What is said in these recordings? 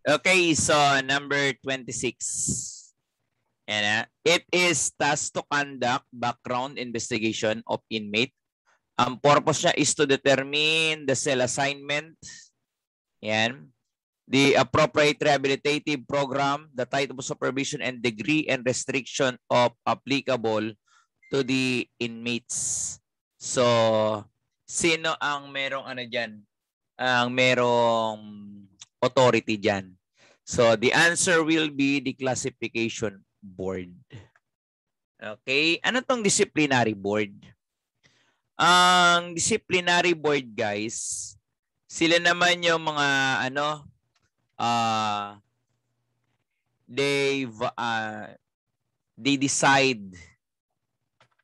Okay, so number 26. It is tasked to conduct background investigation of inmate. Ang purpose niya is to determine the cell assignment, yan, the appropriate rehabilitative program, the type of supervision and degree and restriction of applicable to the inmates. So, sino ang merong ano dyan? Ang merong authority dyan? So, the answer will be the classification board. Okay? Ano tong disciplinary board? Ang disciplinary board, guys, sila naman yung mga ano, they decide.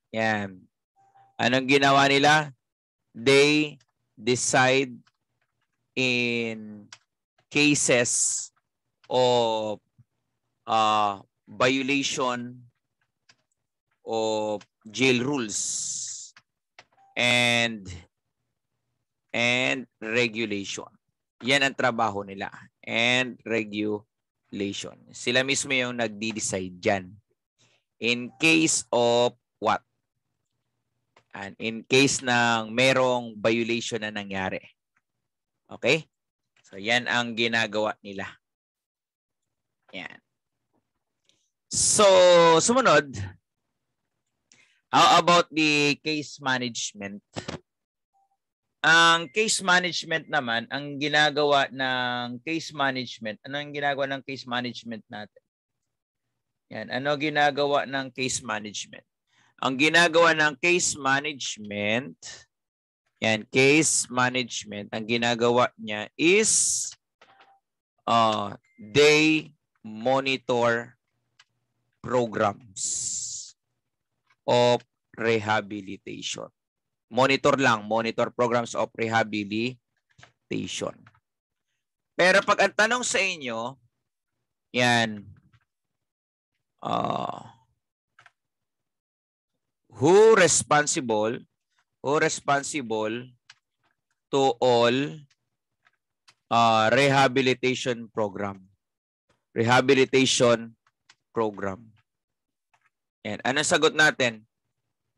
Yan. Anong ginawa nila? They decide in cases of violation of jail rules and regulation. Yan ang trabaho nila. And regulation. Sila mismo yung nagdi-decide dyan. In case of what? And in case ng merong violation na nangyari. Okay? So, yan ang ginagawa nila. Yan. So, sumunod. How about the case management? Ang case management naman, ang ginagawa ng case management, ano ang ginagawa ng case management natin? Yan, ano ginagawa ng case management? Ang ginagawa ng case management, yan, case management, ang ginagawa niya is they monitor programs of rehabilitation. Monitor lang, monitor programs of rehabilitation. Pero pag ang tanong sa inyo, yan, who responsible to all rehabilitation program? Rehabilitation program. Yan. Anong sagot natin?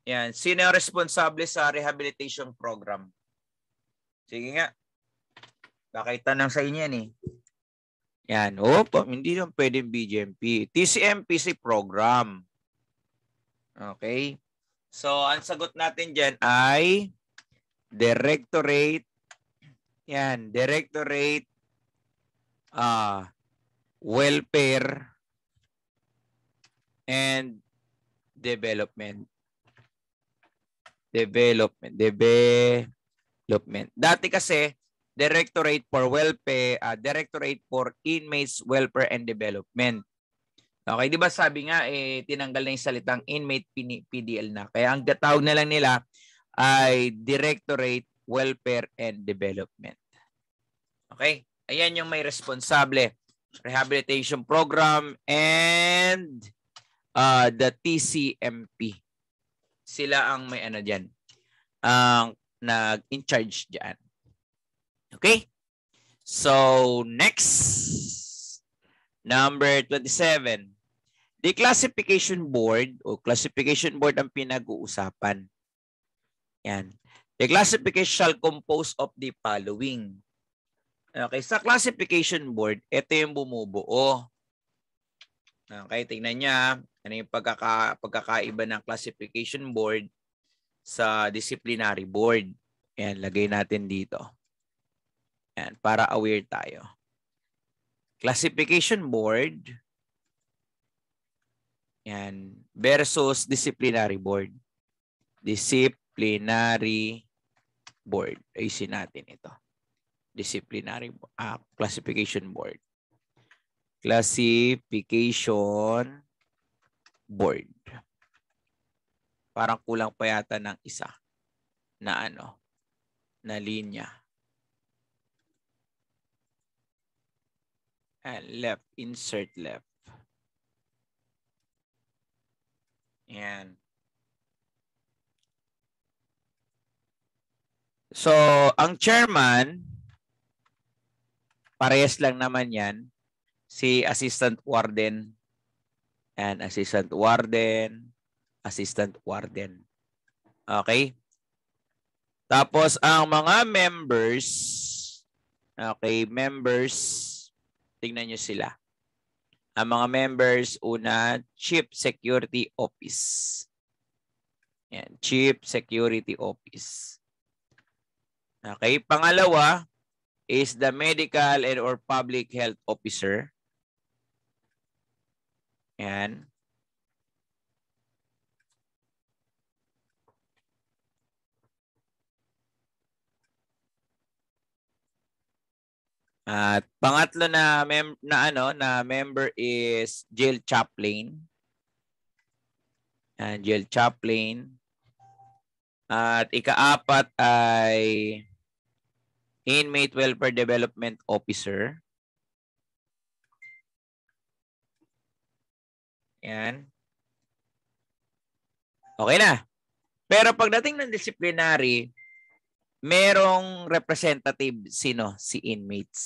Yan. Sino ang responsable sa rehabilitation program? Sige nga. Nakita sa inyo yan eh. Yan. Opo, hindi lang pwedeng BGMP. TCMPC program. Okay. So, ang sagot natin dyan ay Directorate. Yan. Directorate Welfare and Development. Dati kasi, Directorate for Welfare, Directorate for Inmates Welfare and Development. Okay, di ba sabi nga, tinanggal na yung salitang inmate PDL na. Kaya ang tawag na lang nila ay Directorate Welfare and Development. Okay, ayan yung may responsable. Rehabilitation Program and the TCMP. Sila ang may ano dyan, nag-in charge dyan. Okay? So, next. Number 27. The classification board o classification board ang pinag-uusapan. Yan. The classification shall compose of the following. Okay, sa classification board, ito yung bumubuo. Okay, tingnan niya. Ano yung pagkakaiba ng classification board sa disciplinary board. Yan, lagay natin dito. Yan, para aware tayo. Classification board. Yan, versus disciplinary board. Disciplinary board. Ayusin natin ito. Disciplinary classification board. Classification board. Parang kulang pa yata ng isa na na linya. And left, insert left. Yan. So, ang chairman, parehas lang naman yan. si assistant warden, and assistant warden, assistant warden. Okay? Tapos ang mga members, okay, members, tingnan nyo sila. Ang mga members, una, Chief Security Office. Yan, Chief Security Office. Okay, pangalawa is the Medical and or Public Health Officer. Yan. At pangatlo na member is jail chaplain. And jail chaplain. At ikaapat ay inmate welfare development officer. Yan. Okay na. Pero pagdating ng disciplinary, merong representative, sino? Si inmates.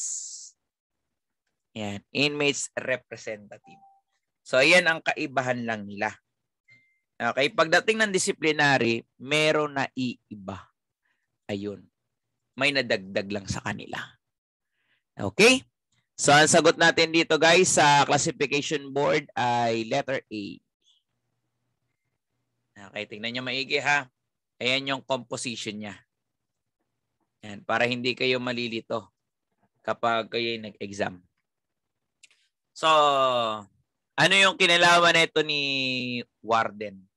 Yan, inmates representative. So, ayan ang kaibahan lang nila. Okay, pagdating ng disciplinary, meron na iiba. Ayun. May nadagdag lang sa kanila. Okay? So, ang sagot natin dito guys sa classification board ay letter A. Okay, tingnan nyo maigi ha. Ayan yung composition niya. Yan, para hindi kayo malilito kapag kayo nag-exam. So, ano yung kinalaman nito ni warden?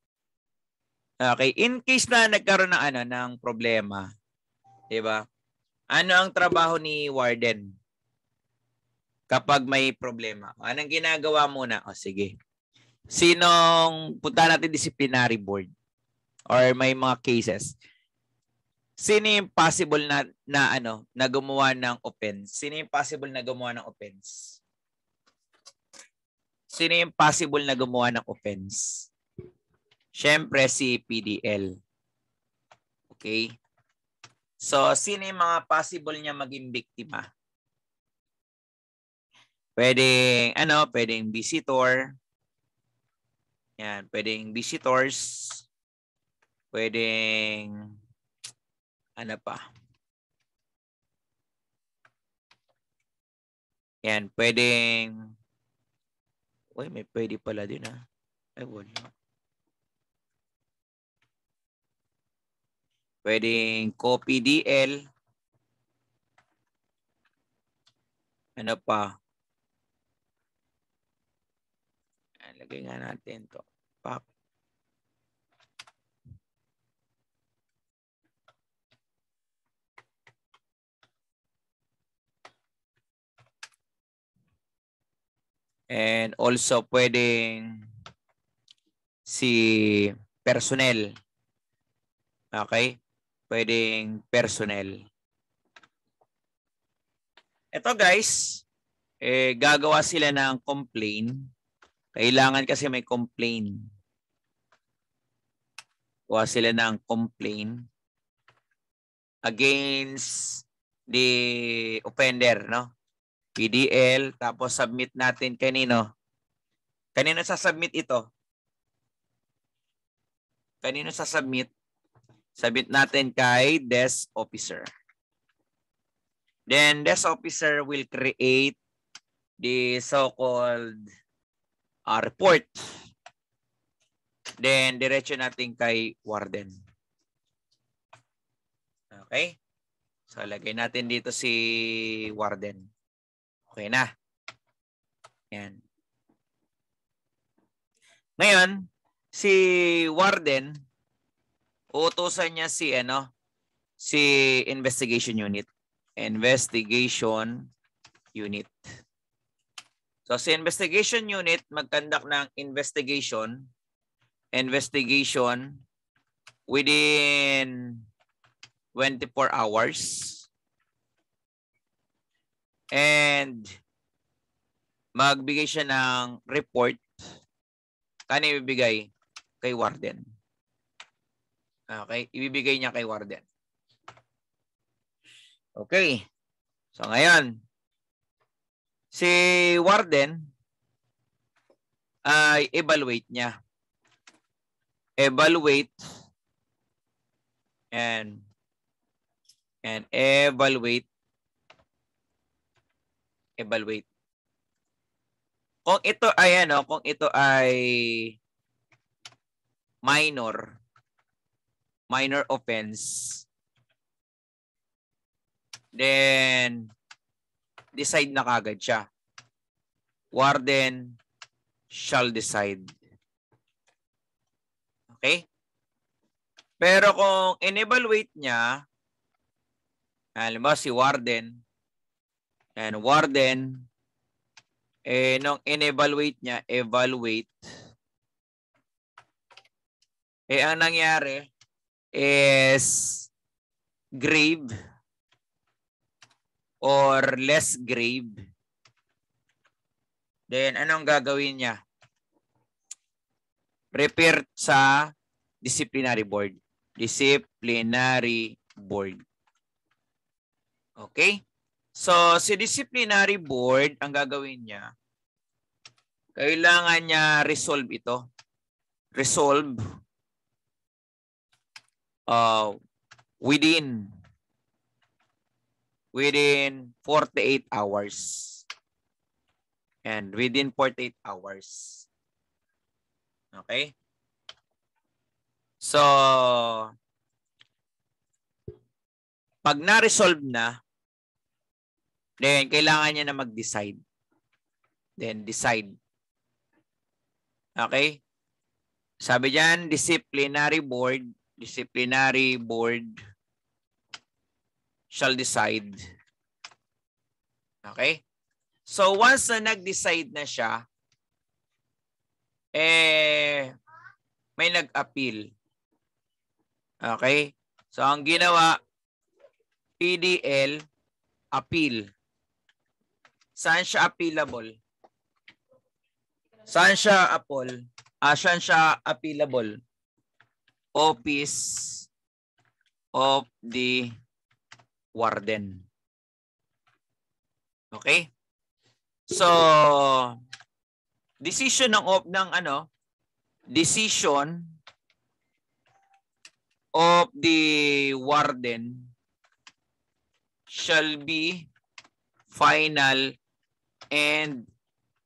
Okay, in case na nagkaroon ng ng problema, 'di ba? Ano ang trabaho ni warden kapag may problema? Anong ginagawa muna? O sige. Sinong punta natin disciplinary board or may mga cases? Sino yung possible na gumawa ng offense? Sino yung possible na gumawa ng offense? Sino yung possible na gumawa ng offense? Siyempre si PDL. Okay? So, sino yung mga possible niya maging biktima? Pwedeng, pwedeng visitor. Yan, pwedeng visitors. Pwedeng, ano pa? Yan, pwedeng, uy, may pwede pala din ha. Ay, wala. Pwedeng copy DL. Ano pa? Lagay nga natin to. Pak. And also pwedeng si personnel. Okay? Pwedeng personnel. Ito guys, gagawa sila ng complaint. Kailangan kasi may complaint. Gawa sila ng complaint against the offender, no? PDL, tapos submit natin kanino? Kanino sa-submit ito? Kanino sa-submit? Submit natin kay desk officer. Then, desk officer will create the so-called report. Then, diretso natin kay warden. Okay? So, lagay natin dito si warden. Okay na. Yan. Ngayon, si warden, uutusan niya si investigation unit. Investigation unit. So, si investigation unit, mag-conduct ng investigation within 24 hours. And magbigay siya ng report. Kano ibibigay? Kay warden. Okay? Ibibigay niya kay warden. Okay. So ngayon, Si warden ay evaluate niya. Evaluate and evaluate. Kung ito ay ano, kung ito ay minor offense, then decide na kagad siya. Warden shall decide. Okay? Pero kung in-evaluate niya, halimbawa si warden, and warden, nung in-evaluate niya, evaluate, ang nangyari is grave or less grave. Then, anong gagawin niya? Repair sa disciplinary board. Disciplinary board. Okay? So, si disciplinary board, ang gagawin niya, kailangan niya resolve ito. Resolve within 48 hours. And within 48 hours. Okay? So, pag na-resolve na, then kailangan niya na mag-decide. Then decide. Okay? Sabi diyan, disciplinary board shall decide. Okay? So once na nag-decide na siya, may nag-appeal. Okay? So ang ginawa, PDL, appeal. Saan siya appealable? Saan siya appealable? Office of the warden. Okay? So, decision of the warden shall be final and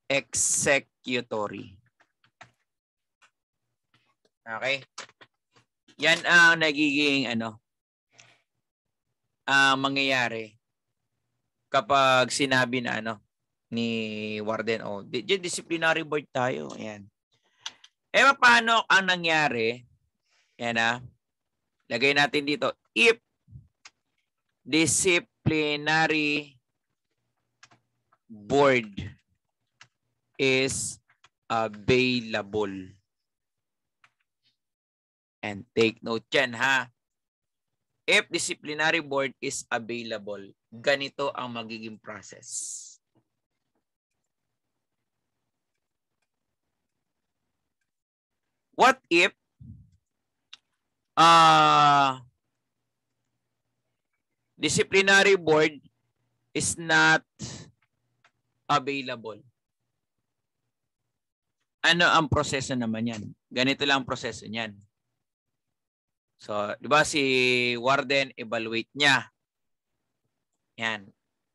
executory. Okay? Yan ang nagiging mangyayari kapag sinabi na ni warden, disciplinary board tayo. Ayan. Paano ang nangyari? Yan lagay natin dito. If disciplinary board is available. And take note yan ha. If disciplinary board is available, ganito ang magiging process. What if disciplinary board is not available? Ano ang proseso naman yan? Ganito lang ang proseso niyan. So, di ba si warden evaluate niya. Yan.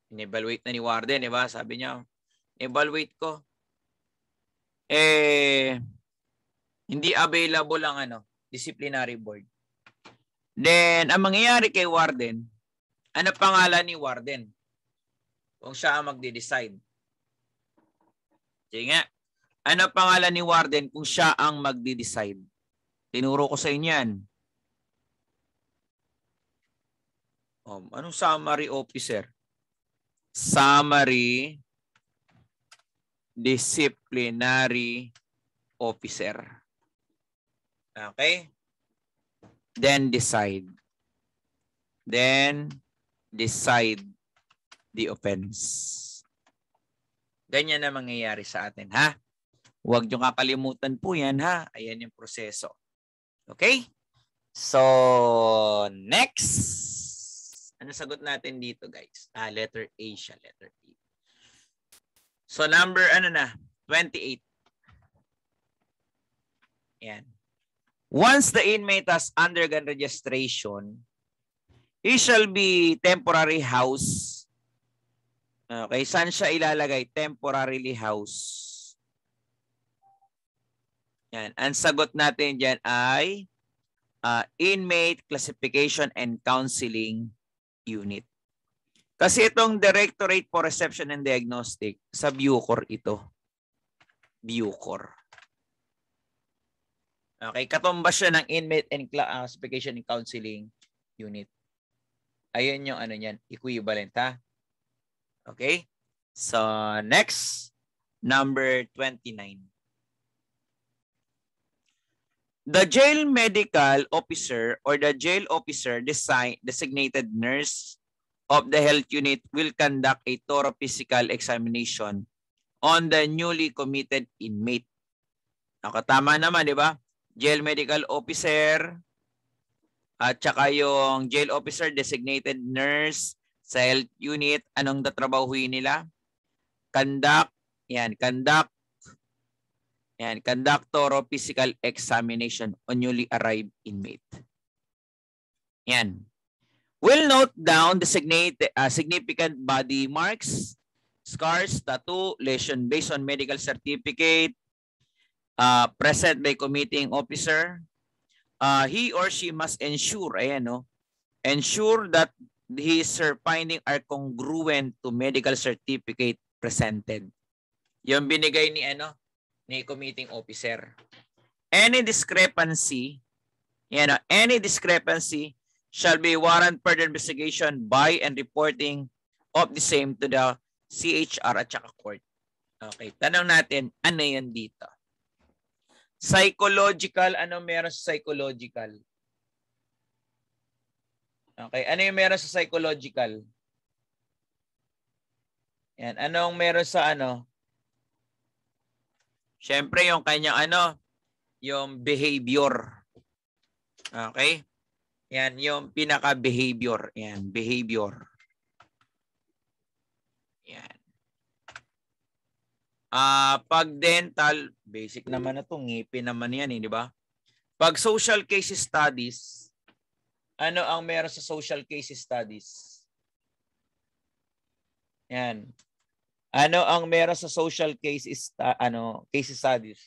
In-evaluate na ni warden, di ba? Sabi niya, evaluate ko. Hindi available ang disciplinary board. Then, ang mangyayari kay warden, ano pangalan ni warden? Kung siya ang magde-decide. Sige nga. Ano pangalan ni warden kung siya ang magde-decide? Tinuro ko sa inyo yan. Anong summary officer? Summary disciplinary officer. Okay? Then decide. Then decide the offense. Ganyan na mangyayari sa atin, ha? Huwag nyo kakalimutan po yan, ha? Ayan yung proseso. Okay? So, next. Ano sagot natin dito, guys? Letter A siya, letter A. So number, ano na, 28. Yan. Once the inmate has undergone registration, he shall be temporary house. Okay, saan siya ilalagay? Temporarily house. Yan. Ang sagot natin dyan ay Inmate Classification and Counseling Unit. Kasi itong Directorate for Reception and Diagnostic, sa Bucor ito. Bucor. Okay, katumbas siya ng Inmate and Classification and Counseling Unit. Ayun yung ano niyan, equivalent ha. Okay? So, next, number 29. The jail medical officer or the jail officer designated nurse of the health unit will conduct a thorough physical examination on the newly committed inmate. Nakatama naman, di ba? Jail medical officer at saka yung jail officer designated nurse sa health unit. Anong tatrabahuin nila? Conduct. Yan, conduct thorough physical examination on newly arrived inmate. Yan. We'll note down the significant body marks, scars, tattoo, lesion based on medical certificate, present by committing officer. He or she must ensure, ayan, no? Ensure that his findings are congruent to medical certificate presented. Yung binigay ni ni committing officer. Any discrepancy, any discrepancy shall be warrant further investigation by and reporting of the same to the CHR at saka court. Okay, tanong natin, ano yan dito? Psychological, ano meron sa psychological? Okay, ano yung meron sa psychological? Yan, anong meron sa Siyempre, yung kanyang yung behavior. Okay? Yan, yung pinaka-behavior. Yan, behavior. Yan. Pag dental, basic naman na ito. Ngipin naman yan, di ba? Pag social case studies, ano ang meron sa social case studies? Yan. Ano ang meron sa social case case studies?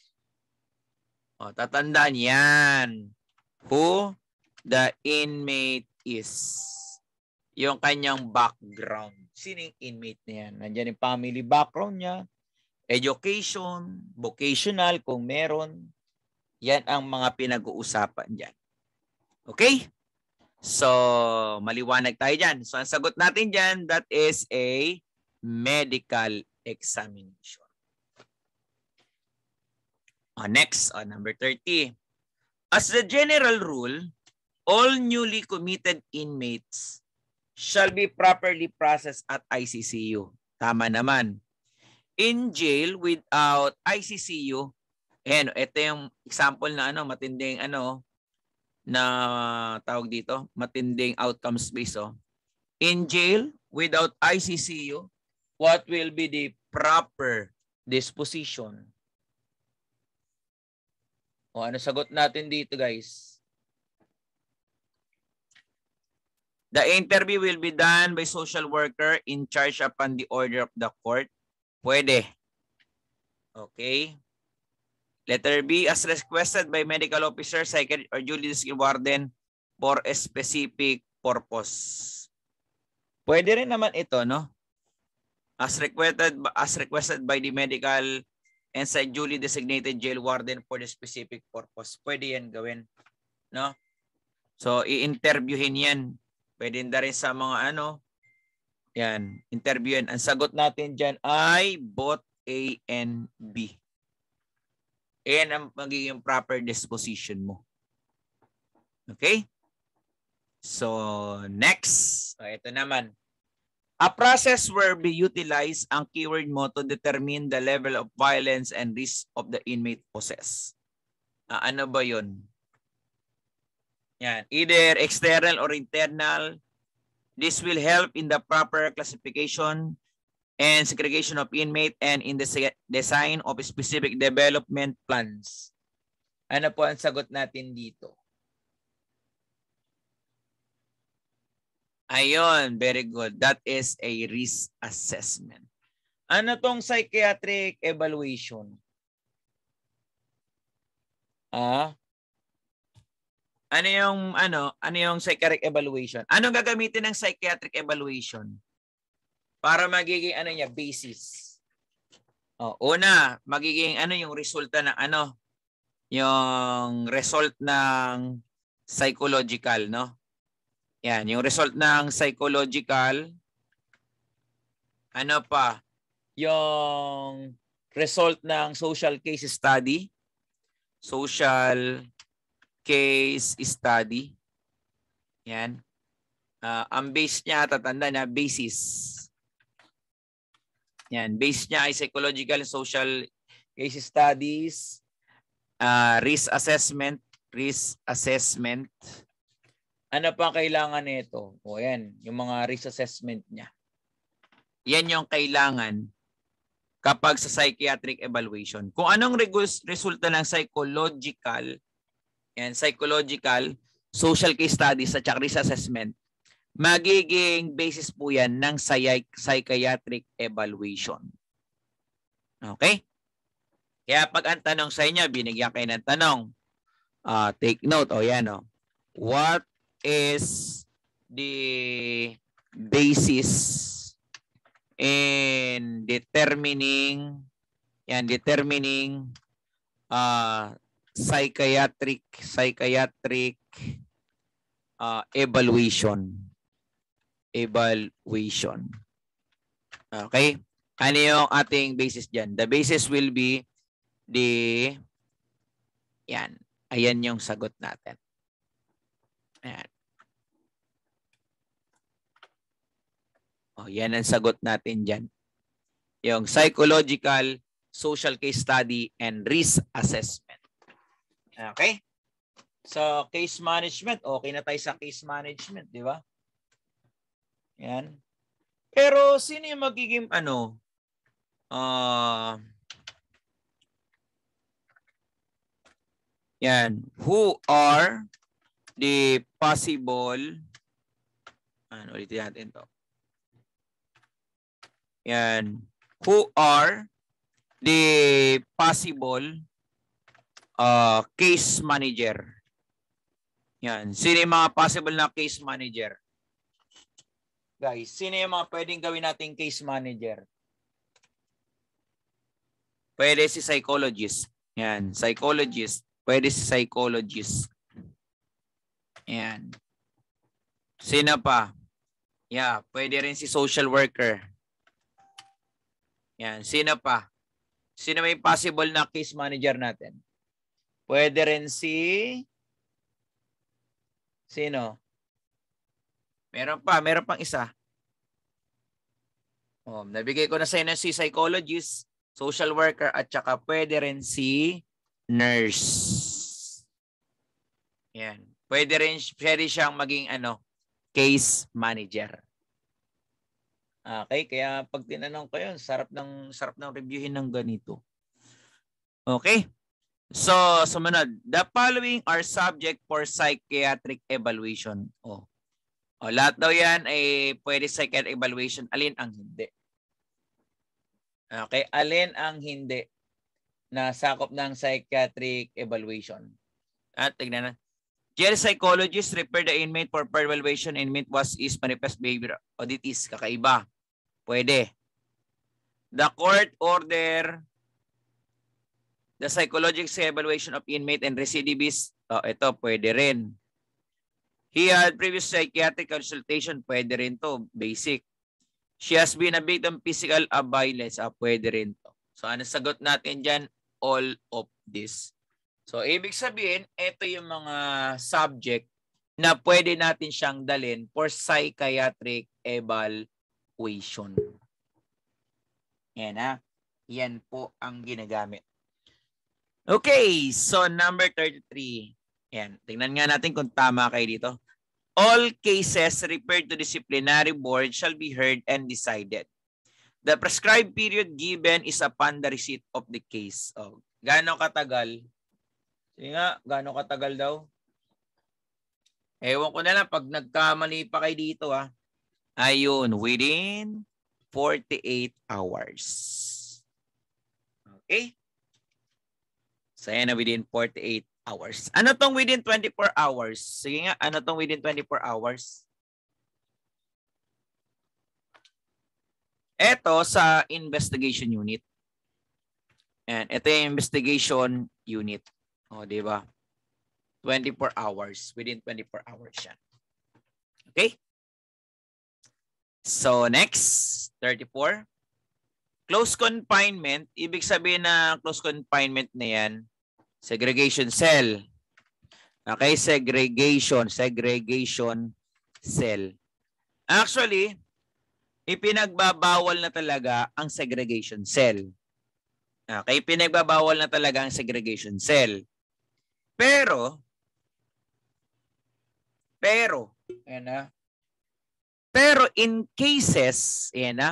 Tatandaan yan. Who the inmate is. Yung kanyang background. Sino yung inmate na yan? Nandiyan yung family background niya, education, vocational kung meron. Yan ang mga pinag-uusapan dyan. Okay? So, maliwanag tayo dyan. So, ang sagot natin dyan, that is a medical examination. Next, number 30. As the general rule, all newly committed inmates shall be properly processed at ICCU. Tama naman. In jail without ICCU, ito yung example na matinding na tawag dito, matinding outcomes based. In jail without ICCU, what will be the proper disposition? Ano sagot natin dito, guys? The interview will be done by social worker in charge upon the order of the court. Pwede. Okay. Letter B, as requested by medical officer, psychiatrist, or duly designated warden for a specific purpose. Pwede rin naman ito, no? As requested by the medical and duly designated jail warden for the specific purpose. Pwede yan gawin, no? So, i-interviewin yan. Pwede na rin sa mga yan, interview yan. Ang sagot natin dyan ay both A and B. Ayan ang magiging proper disposition mo. Okay? So, next. Ito naman. A process where be utilized ang keyword mo to determine the level of violence and risk of the inmate possess. Ano ba yun? Yan. Either external or internal. This will help in the proper classification and segregation of inmate and in the design of specific development plans. Ano po ang sagot natin dito? Ayun, very good. That is a risk assessment. Ano tong psychiatric evaluation? Ano yung psychiatric evaluation? Anong gagamitin ng psychiatric evaluation? Para magiging basis. Una, magiging yung resulta ng yung result ng psychological, no? Yan, yung result ng psychological. Ano pa? Yung result ng social case study. Social case study. Yan. Ang base niya, tatanda na, basis. Yan, base niya ay psychological and social case studies, risk assessment. Ano pa kailangan nito? Yan, yung mga risk assessment niya. Yan yung kailangan kapag sa psychiatric evaluation. Kung anong resulta ng psychological, social case studies at risk assessment, magiging basis po yan ng psychiatric evaluation. Okay? Kaya pag ang tanong sa inyo, binigyan kayo ng tanong, take note, yan. What is the basis in determining psychiatric evaluation. Okay? Ano yung ating basis dyan? The basis will be ayan yung sagot natin. Ayan. Yan ang sagot natin dyan. Yung psychological, social case study, and risk assessment. Okay? So, case management, okay na tayo sa case management, di ba? Yan. Pero, sino yung magiging yan. Who are the possible, ulitin natin to. Yan. Who are the possible case manager? Yan. Sino yung mga possible na case manager? Guys, sino yung mga pwedeng gawin nating case manager? Pwede si psychologist. Yan. Psychologist. Pwede si psychologist. Yan. Sino pa? Yeah, pwede rin si social worker. Yan. Sino pa? Sino may possible na case manager natin? Pwede rin si... Sino? Meron pang isa. Nabigay ko na sa inyo si psychologist, social worker, at saka pwede rin si nurse. Yan. Pwede siyang maging case manager. Okay, kaya pag tinanong ko yun, sarap ng reviewin ng ganito. Okay? So, sumunod. The following are subject for psychiatric evaluation. Lahat daw yan ay pwede psychiatric evaluation. Alin ang hindi? Okay, alin ang hindi na sakop ng psychiatric evaluation? At tignan na. Jail psychologist referred the inmate for evaluation. Inmate is manifest behavior. Auditis, kakaiba. Pwede. The court order the psychological evaluation of inmate and recidivist. Ito, pwede rin. He had previous psychiatric consultation. Pwede rin to. Basic. She has been a victim of physical violence. Pwede rin to. So, ano sagot natin dyan? All of this. So, ibig sabihin, ito yung mga subject na pwede natin siyang dalhin for psychiatric evaluation. Yan Yan po ang ginagamit. Okay, so number 33. Yan, tingnan nga natin kung tama kayo dito. All cases referred to disciplinary board shall be heard and decided. The prescribed period given is upon the receipt of the case. Oh, gaano katagal? Sige nga, gaano katagal daw? Ewan ko na lang pag nagkamali pa kayo dito ha. Ayun, within 48 hours. Okay? So yan na within 48 hours. Ano tong within 24 hours? Sige nga, ano tong within 24 hours? Ito sa investigation unit. And ito yung investigation unit. O, di ba? 24 hours. Within 24 hours yan. Okay? So, next, 34. Close confinement. Ibig sabihin na close confinement na yan, segregation cell. Okay? Segregation cell. Actually, ipinagbabawal na talaga ang segregation cell. Okay, pinagbabawal na talaga ang segregation cell. Pero, ayan na. Pero in cases, ayan na,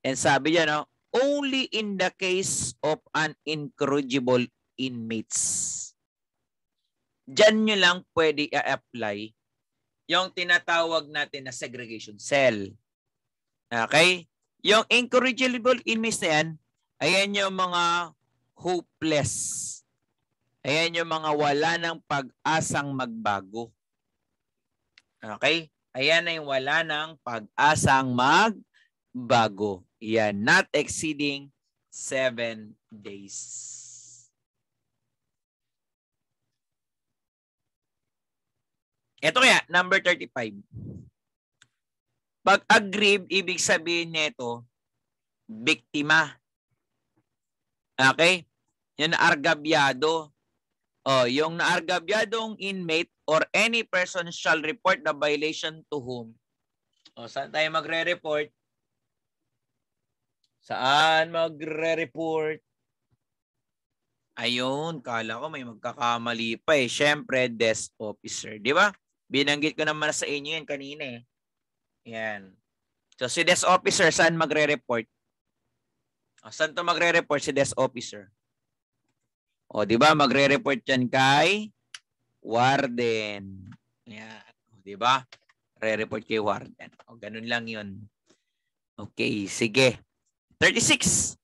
and sabi niya, no, only in the case of an incorrigible inmates. Diyan nyo lang pwede i-apply yung tinatawag natin na segregation cell. Okay? Yung incorrigible inmates na yan, ayan yung mga hopeless. Ayan yung mga wala ng pag-asang magbago. Okay? Ayan na yung wala ng pag-asang magbago. Yan, not exceeding 7 days. Ito kaya, number 35. Pag aggrieved, ibig sabihin nito, biktima. Okay? Yung naargabyado. O, yung naargabyadong inmate or any person shall report the violation to whom? O, saan tayo magre-report? Saan magre-report? Ayun, kala ko may magkakamali pa eh. Siyempre, desk officer. Di ba? Binanggit ko naman sa inyo yan kanina eh. Yan. So, si desk officer, saan magre-report? Saan to magre-report si desk officer? O, di ba? Magre-report yan kay warden. Yan. O, di ba? Re-report kay warden. O, ganun lang yun. Okay, sige. 36.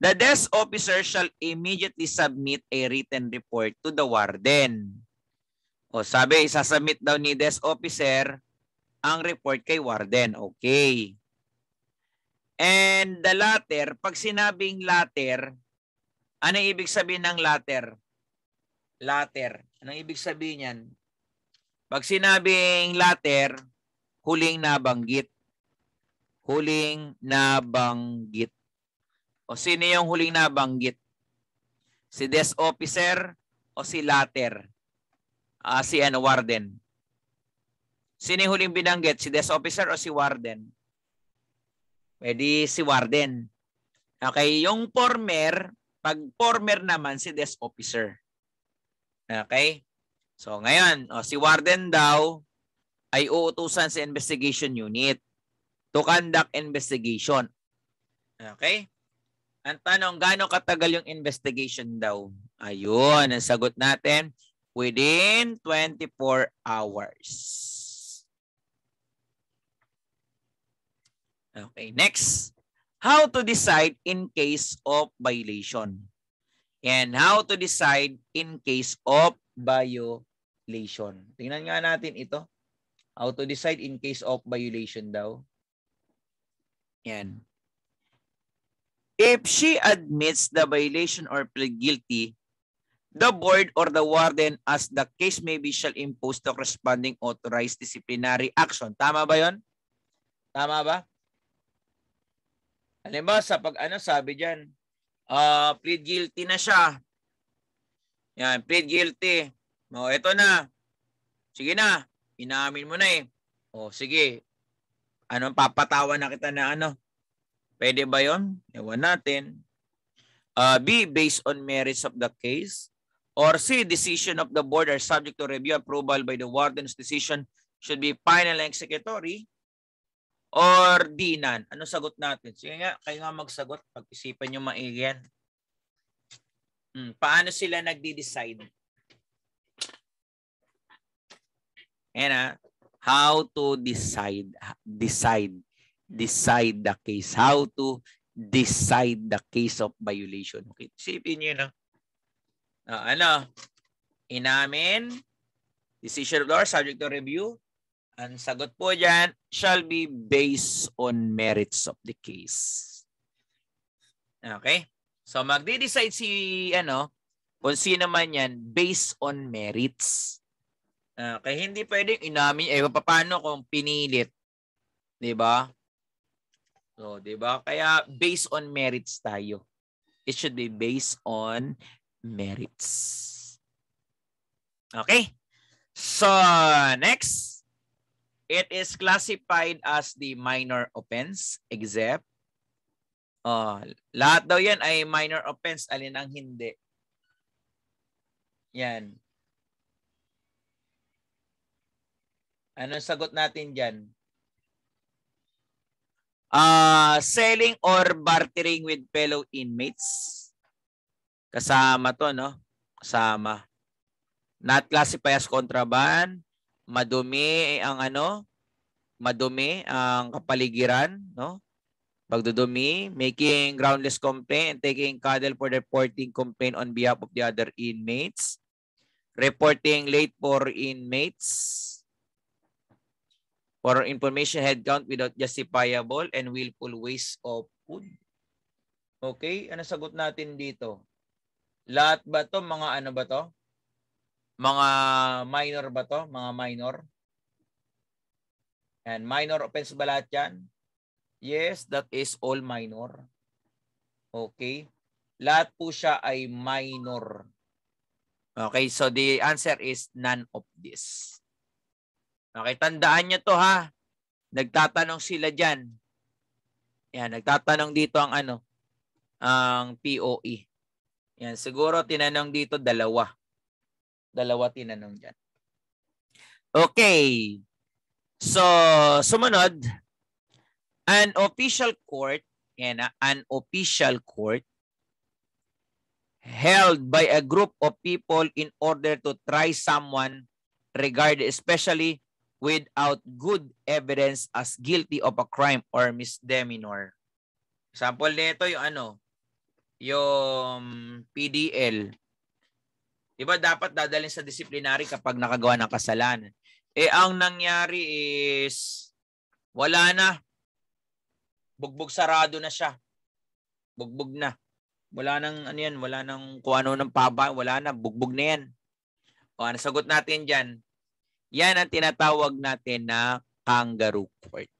The desk officer shall immediately submit a written report to the warden. O sabi, isasubmit daw ni desk officer ang report kay warden. Okay. And the latter, pag sinabing latter, anong ibig sabihin ng latter? Latter. Anong ibig sabihin yan? Pag sinabing latter, huling nabanggit. Huling nabanggit. O sino yung huling nabanggit? Si desk officer o si latter? Si warden. Sino yung huling binanggit? Si desk officer o si warden? Pwede si warden. Okay, yung former, pag former naman si desk officer. Okay? So ngayon, si warden daw ay uutusan sa investigation unit to conduct investigation. Okay? Ang tanong, gaano katagal yung investigation daw? Ayun, ang sagot natin, within 24 hours. Okay, next. How to decide in case of violation. And how to decide in case of violation. Tingnan nga natin ito. How to decide in case of violation daw. Yan. If she admits the violation or plead guilty, the board or the warden, as the case may be, shall impose the corresponding authorized disciplinary action. Tama ba yon? Tama ba? Halimbawa, sa sabi dyan, plead guilty na siya. Yan, plead guilty. O, eto na. Sige na, inamin mo na eh. O, sige. Papatawan na kita na Pwede ba yon? Ewan natin. B, based on merits of the case. Or C, decision of the board are subject to review. Approval by the warden's decision should be final and executory. Or D, none? Ano sagot natin? Sige nga, kayo nga magsagot. Pag-isipan nyo maigi yan. Paano sila nagdi-decide? Ayan how to decide the case. How to decide the case of violation. Okay, isipin nyo na. Inamin, decision of the subject to review. Ang sagot po dyan shall be based on merits of the case. Okay? So magdi-decide kung sino man yan based on merits. Kaya hindi pwedeng inamin, paano kung pinilit? 'Di ba? So, 'di ba? Kaya based on merits tayo. It should be based on merits. Okay? So, next. It is classified as the minor offense except lahat daw yan ay minor offense. Alin ang hindi? Yan. Anong sagot natin dyan? Selling or bartering with fellow inmates. Kasama to, no? Kasama. Not classified as contraband. Madumi ang kapaligiran, no? Pagdudumi, making groundless complaint and taking cuddle for reporting complaint on behalf of the other inmates. Reporting late for inmates. For information head count without justifiable and willful waste of food. Okay, ano sagot natin dito? Lahat ba to? Mga ano ba to? Mga minor ba to? Mga minor? And minor offense ba lahat yan? Yes, that is all minor. Okay. Lahat po siya ay minor. Okay, so the answer is none of this. Okay, tandaan nyo to ha. Nagtatanong sila dyan. Yan, nagtatanong dito ang ang POE. Yan, siguro tinanong dito dalawa. Dalawa tinanong dyan. Okay. So, sumunod. An official court, an official court held by a group of people in order to try someone regarded especially without good evidence as guilty of a crime or misdemeanor. Example nito yung yung PDL. Diba dapat dadalhin sa disciplinary kapag nakagawa ng kasalanan. Ang nangyari is wala na. Bugbog sarado na siya. Bugbog na. Wala nang wala nang kung ano ng paba, wala na, bugbog na yan. O ano sagot natin diyan? Yan ang tinatawag natin na kangaroo court.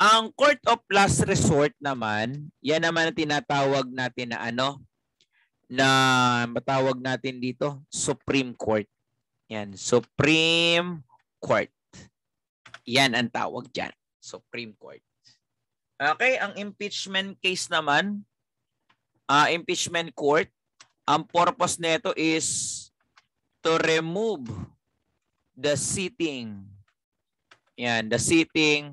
Ang court of last resort naman, yan naman ang tinatawag natin na na matawag natin dito, Supreme Court. Yan, Supreme Court. Yan ang tawag diyan, Supreme Court. Okay, ang impeachment case naman, impeachment court, ang purpose nito is to remove the sitting, the sitting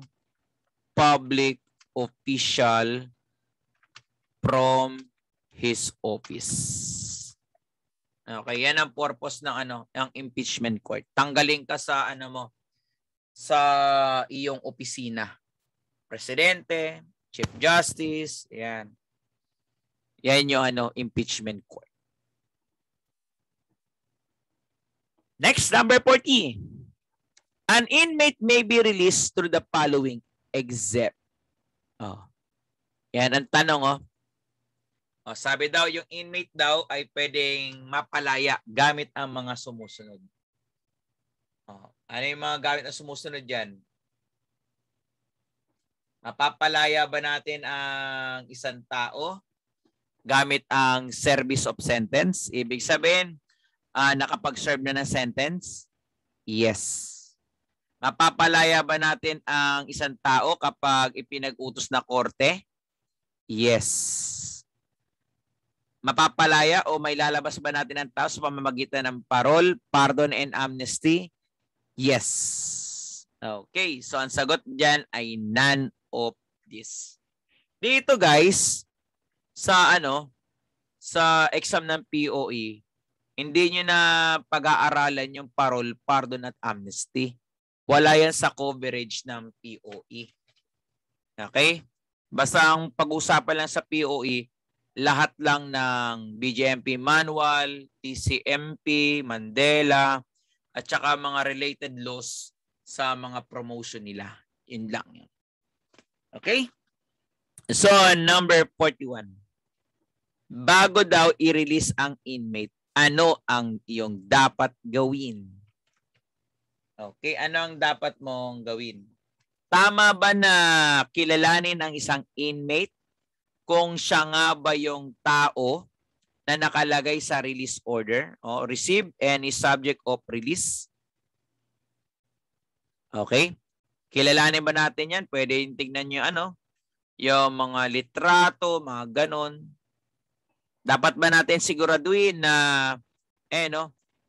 public official from his office. Okay, yan ang purpose ng ang impeachment court. Tanggalin ka sa sa iyong opisina. Presidente, Chief Justice, yan. Yan yung impeachment court. Next, number 40. An inmate may be released through the following except. Yan ang tanong sabi daw yung inmate daw ay pwedeng mapalaya gamit ang mga sumusunod. Ano yung mga gamit na sumusunod dyan? Mapapalaya ba natin ang isang tao gamit ang service of sentence? Ibig sabihin, nakapag-serve na ng sentence? Yes. Mapapalaya ba natin ang isang tao kapag ipinag-utos na korte? Yes. Mapapalaya o may lalabas ba natin ang tao sa pamamagitan ng parol, pardon, and amnesty? Yes. Okay, so ang sagot dyan ay none of this. Dito guys, sa sa exam ng POE, hindi nyo na pag-aaralan yung parole, pardon at amnesty. Wala yan sa coverage ng POE. Okay? Basta ang pag-usapan lang sa POE, lahat lang ng BJMP manual, TCMP, Mandela, at saka mga related laws sa mga promotion nila. Yun lang yun. Okay? So, number 41. Bago daw i-release ang inmate, ano ang iyong dapat gawin? Okay, ano ang dapat mong gawin? Tama ba na kilalanin ang isang inmate kung siya nga ba yung tao na nakalagay sa release order o receive and is subject of release? Okay? Kilalanin ba natin yan? Pwede tingnan nyo yung mga litrato, mga ganon. Dapat ba natin siguraduhin na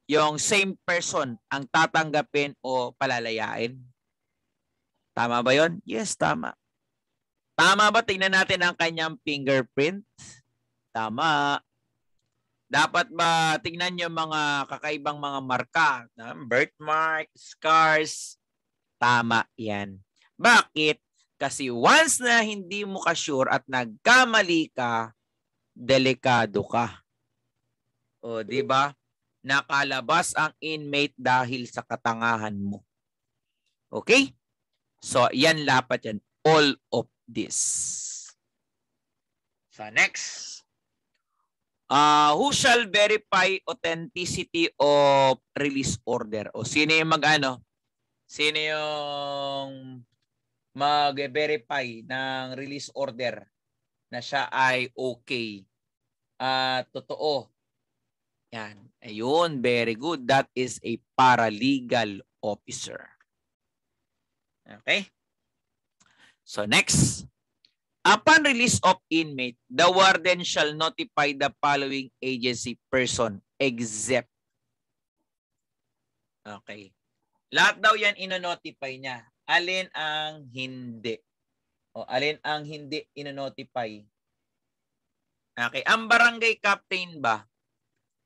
yung same person ang tatanggapin o palalayain? Tama ba yon? Yes, tama. Tama ba tingnan natin ang kanyang fingerprint? Tama. Dapat ba tingnan yung mga kakaibang mga marka? Birthmark, scars? Tama yan. Bakit? Kasi once na hindi mo ka-sure at nagkamali ka, delikado ka. O, di ba? Nakalabas ang inmate dahil sa katangahan mo. Okay? So, yan dapat yan. All of this. So, next. Who shall verify authenticity of release order? O, sino yung Sino yung mag-verify ng release order na siya ay okay? Totoo. Yan. Ayun, very good. That is a paralegal officer. Okay? So next. Upon release of inmate, the warden shall notify the following agency person except. Okay. Lahat daw yan ino-notify niya. Alin ang hindi? O alin ang hindi ino-notify? Okay. Ang barangay captain ba?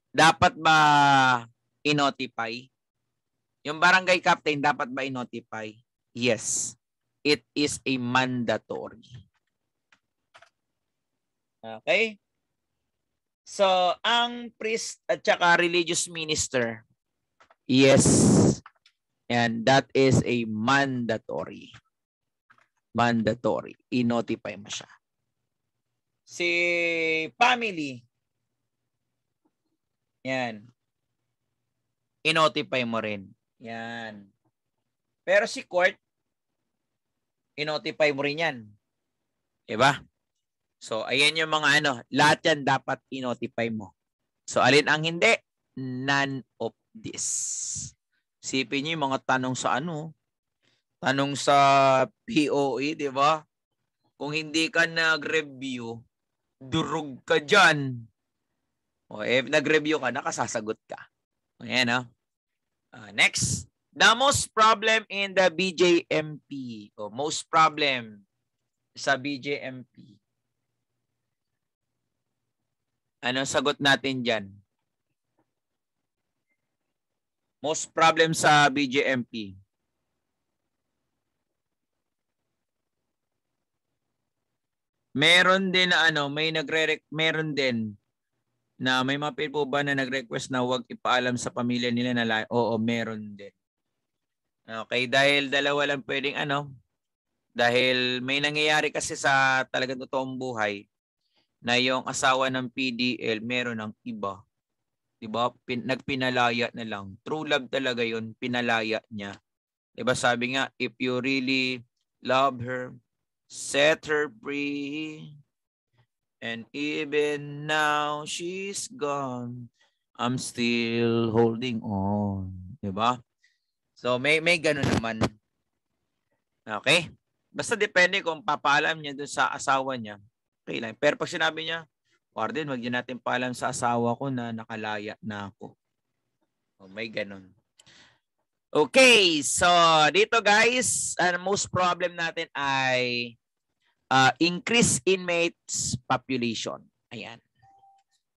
Dapat ba i-notify? Yung barangay captain, dapat ba i-notify? Yes. It is a mandatory. Okay? So, ang priest at saka religious minister, yes. And that is a mandatory. Mandatory. I-notify mo siya. Si family, yan. I-notify mo rin. Yan. Pero si court, i-notify mo rin yan. Diba? So, ayan yung mga lahat yan dapat i-notify mo. So, alin ang hindi? None of this. Sipin niyo yung mga tanong sa tanong sa POE, di ba? Kung hindi ka nag-review, durog ka dyan. O, nag-review ka, nakasasagot ka. Ayan, next. The most problem in the BJMP. O, most problem sa BJMP. Ano sagot natin dyan? Most problem sa BJMP. Meron din meron din na may mga po ba na nag-request na huwag ipaalam sa pamilya nila na oo, meron din. Okay, dahil dalawa lang pwedeng dahil may nangyayari kasi sa talagang totoong buhay na yung asawa ng PDL meron ng iba. Diba? Nagpinalaya na lang. True love talaga yun, pinalaya niya. Diba sabi nga, if you really love her, set her free. And even now she's gone, I'm still holding on. Diba? So may ganun naman. Okay? Basta depende kung papaalam niya dun sa asawa niya. Okay lang. Pero pag sinabi niya, warden, wag niyo natin paalam sa asawa ko na nakalaya na ako. O, may ganun. Okay, so dito guys, most problem natin ay increase inmates population. Ayan.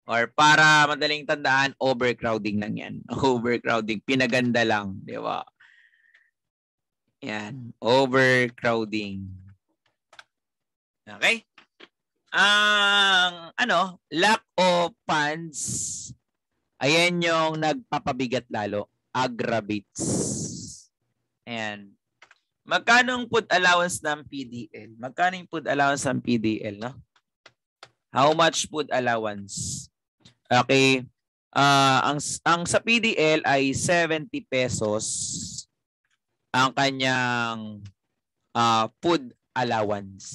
Or para madaling tandaan, overcrowding lang yan. Overcrowding, pinaganda lang, di ba? Yan, overcrowding. Okay? Ang lack of funds, ayan yung nagpapabigat lalo, aggravates. Ayan. Magkano ang food allowance ng PDL? Magkano yung food allowance ng PDL, no? How much food allowance? Okay. Ang sa PDL ay 70 pesos ang kanyang food allowance.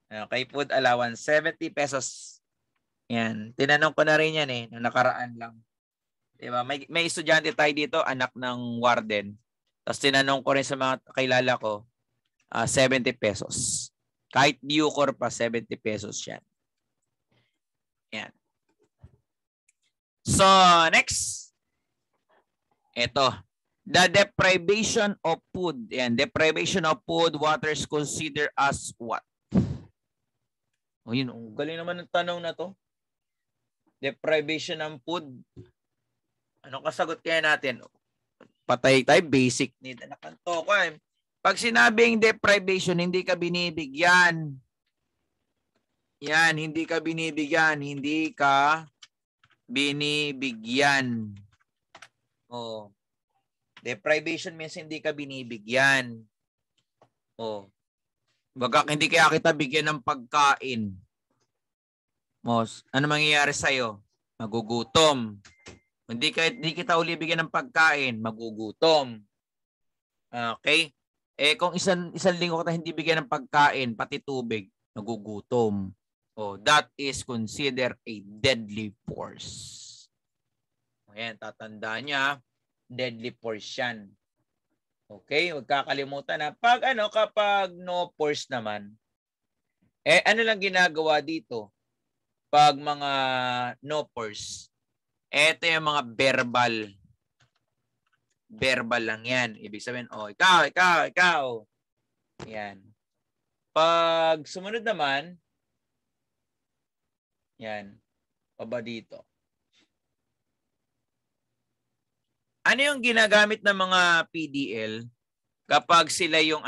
Okay, food allowance 70 pesos. Yan. Tinanong ko na rin yan nung nakaraan lang. Diba? May estudyante tayo dito, anak ng warden. Tapos tinanong ko rin sa mga kakilala ko, 70 pesos. Kahit Bucor pa, 70 pesos yan. Yan. So, next. Ito. The deprivation of food. Yan. Deprivation of food, water is considered as what? O yun, galing naman ng tanong na to. Deprivation ng food. Anong kasagot kaya natin? Patay tayo, basic need. Nakanto ko eh. Pag sinabing deprivation, hindi ka binibigyan. Yan, hindi ka binibigyan. Hindi ka binibigyan. Oh. Deprivation means hindi ka binibigyan. Oh. Bagak hindi kaya kita bigyan ng pagkain. Mos, ano mangyayari sa'yo? Magugutom. Hindi kita uli bigyan ng pagkain, magugutom. Okay? Kung isang linggo kita hindi bigyan ng pagkain, pati tubig, magugutom. Oh, that is considered a deadly force. Ayan, tatandaan niya, deadly force yan. Okay, huwag kakalimutan na kapag no force naman, ano lang ginagawa dito? Pag mga no force, ito yung mga verbal. Verbal lang yan. Ibig sabihin, ikaw. Yan. Pag sumunod naman, yan. Paba dito. Ano yung ginagamit ng mga PDL kapag sila yung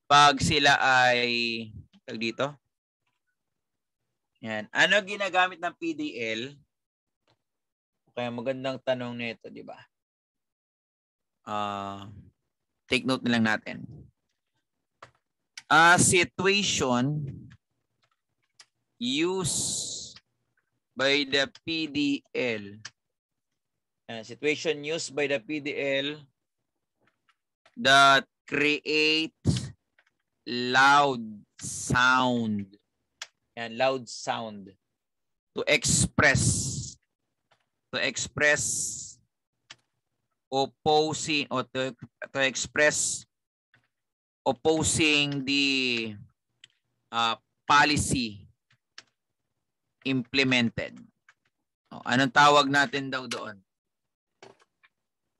pag sila ay dito? Yan. Ano ginagamit ng PDL? Kaya magandang tanong nito, di ba? Take note na lang natin. Situation used by the PDL. Situation used by the PDL that create loud sound. Yan, loud sound to express opposing or to express opposing the policy implemented. Anong tawag natin daw doon?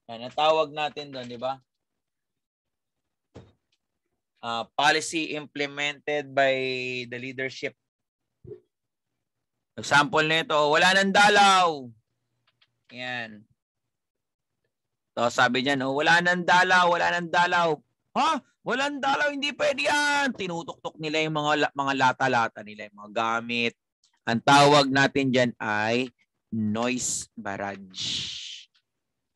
Anong tawag natin doon, di ba? Policy implemented by the leadership. Example nito, wala nang dalaw. Yan. So sabi niya, wala nang dalaw. Ha? Walang dalaw, hindi pwede yan. Tinutok-tok nila yung mga lata-lata nila, yung mga gamit. Ang tawag natin dyan ay noise barrage.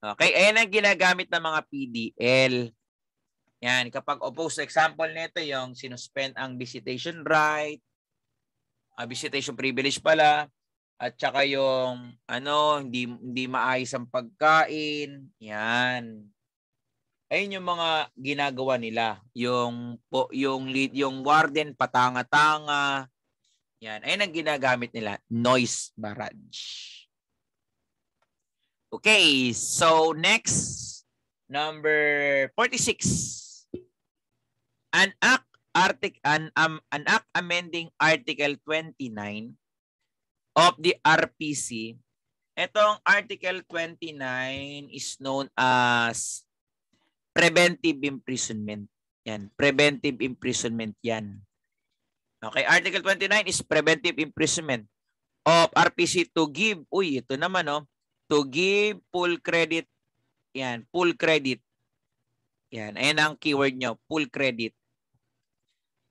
Okay, ayan ang ginagamit ng mga PDL. Yan, kapag oppose, example nito yung sinuspend ang visitation right, visitation privilege pala, at saka yung hindi maayos ang pagkain. Yan. Ayun yung mga ginagawa nila. Yung warden patanga-tanga. Yan, ayun ang ginagamit nila, noise barrage. Okay, so next, number 46. An act amending Article 29 of the RPC Itong Article 29 is known as preventive imprisonment. Yan, preventive imprisonment yan. Okay, Article 29 is preventive imprisonment of RPC to give, ito naman to give full credit. Yan, full credit. Yan, ayan ang keyword nyo, full credit.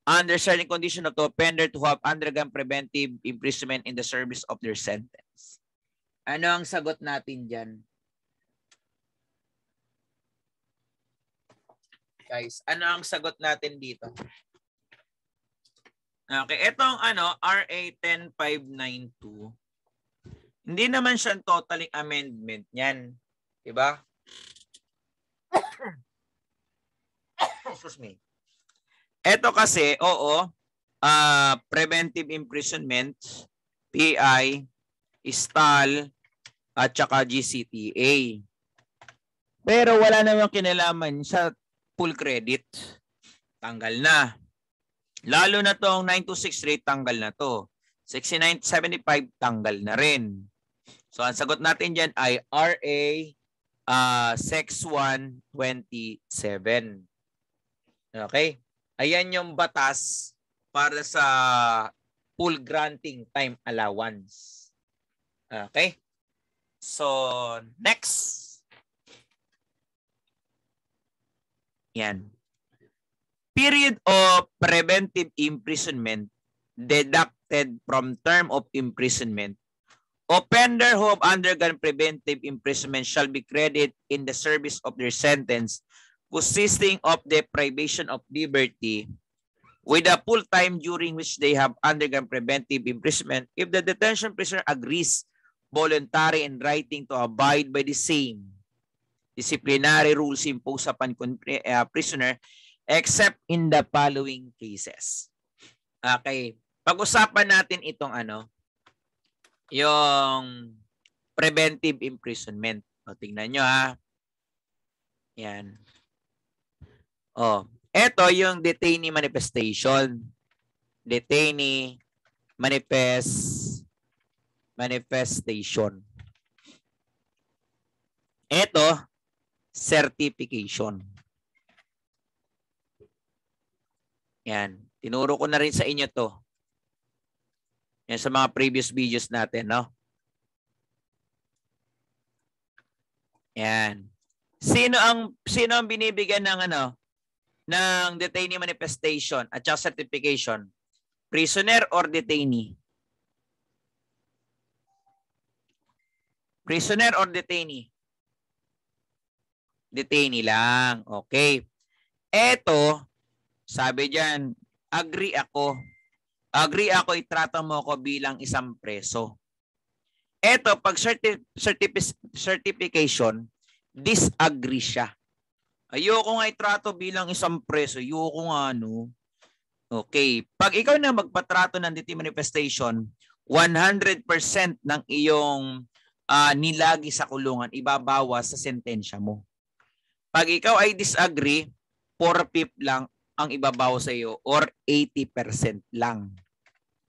Under certain condition of the offender to have undergone preventive imprisonment in the service of their sentence. Ano ang sagot natin dyan? Guys, ano ang sagot natin dito? Okay, itong RA 10592. Hindi naman siya totally amendment yan. Diba? Excuse me. Ito kasi, preventive imprisonment, PI, STAL, at saka GCTA. Pero wala namang kinalaman sa full credit. Tanggal na. Lalo na tong 926 rate, tanggal na to. 6975, tanggal na rin. So, ang sagot natin dyan ay RA 6127. Okay? Ayan yung batas para sa full granting time allowance. Okay? So, next. Yan. Period of preventive imprisonment deducted from term of imprisonment. Offender who have undergone preventive imprisonment shall be credited in the service of their sentence consisting of deprivation of liberty with a full time during which they have undergone preventive imprisonment if the detention prisoner agrees voluntary in writing to abide by the same disciplinary rules imposed upon prisoner except in the following cases. Okay. Pag-usapan natin itong yung preventive imprisonment. O, tingnan nyo ha. Yan. O, ito yung detainee manifestation. Detainee manifestation. Ito, certification. Yan. Tinuro ko na rin sa inyo to. Yan sa mga previous videos natin, no? Yan. Sino ang binibigyan ng ng detainee manifestation at saka certification? Prisoner or detainee? Prisoner or detainee? Detainee lang. Okay. Eto, sabi diyan, agree ako. Agree ako, itrato mo ako bilang isang preso. Eto, pag certification, disagree siya. Ayoko nga itrato bilang isang preso. Ayoko nga, Okay. Pag ikaw na magpatrato ng detainee manifestation, 100% ng iyong nilagi sa kulungan, ibabawas sa sentensya mo. Pag ikaw ay disagree, 4/5 lang ang ibabaw sa iyo or 80% lang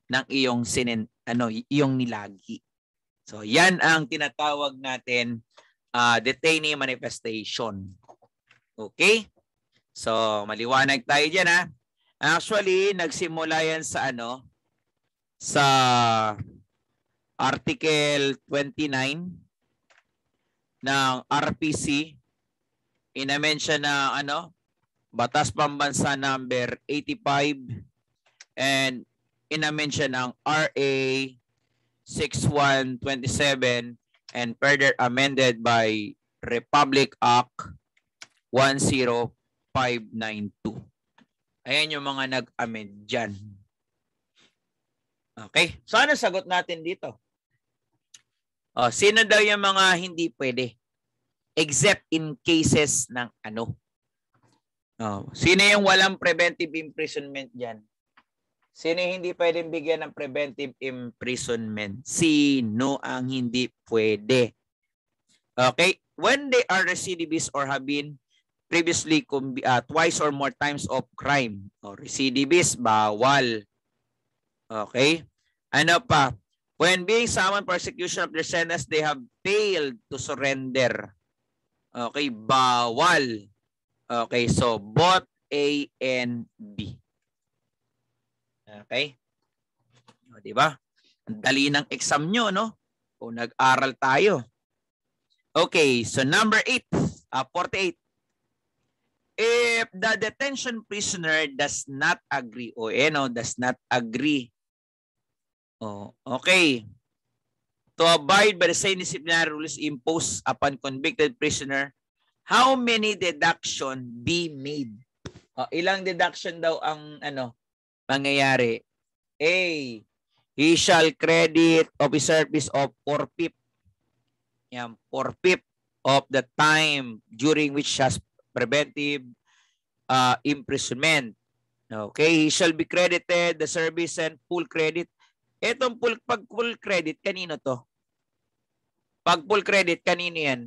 ng iyong iyong nilagi. So yan ang tinatawag natin detainee manifestation. Okay? So maliwanag tayo diyan ha. Actually nagsimula yan sa sa Article 29 ng RPC. Ina-mention na Batas Pambansa number 85 and ina-mention ng RA 6127 and further amended by Republic Act 10592. Ayan yung mga nag-amend dyan. Okay. So ano sagot natin dito? Sino daw yung mga hindi pwede? Except in cases ng sino yung walang preventive imprisonment dyan? Sino yung hindi pwedeng bigyan ng preventive imprisonment? Sino ang hindi pwede? Okay? When they are recidivists or have been previously twice or more times of crime. Recidivist, bawal. Okay? Ano pa? When being summoned for execution of their sentence, they have failed to surrender. Okay, bawal. Okay, so both A and B. Okay? O, diba? Ang dali ng exam nyo, no? Kung nag-aral tayo. Okay, so number 8, 48. If the detention prisoner does not agree, o does not agree. Oh, okay. To abide by the same disciplinary rules imposed upon convicted prisoner, how many deduction be made? Ilang deduction daw ang mangyayari? A, he shall credit of his service of 4/5. Yan, 4/5 of the time during which has preventive imprisonment. Okay, he shall be credited the service and full credit. Etong pag full credit, kanino to? Pag full credit, kanino yan?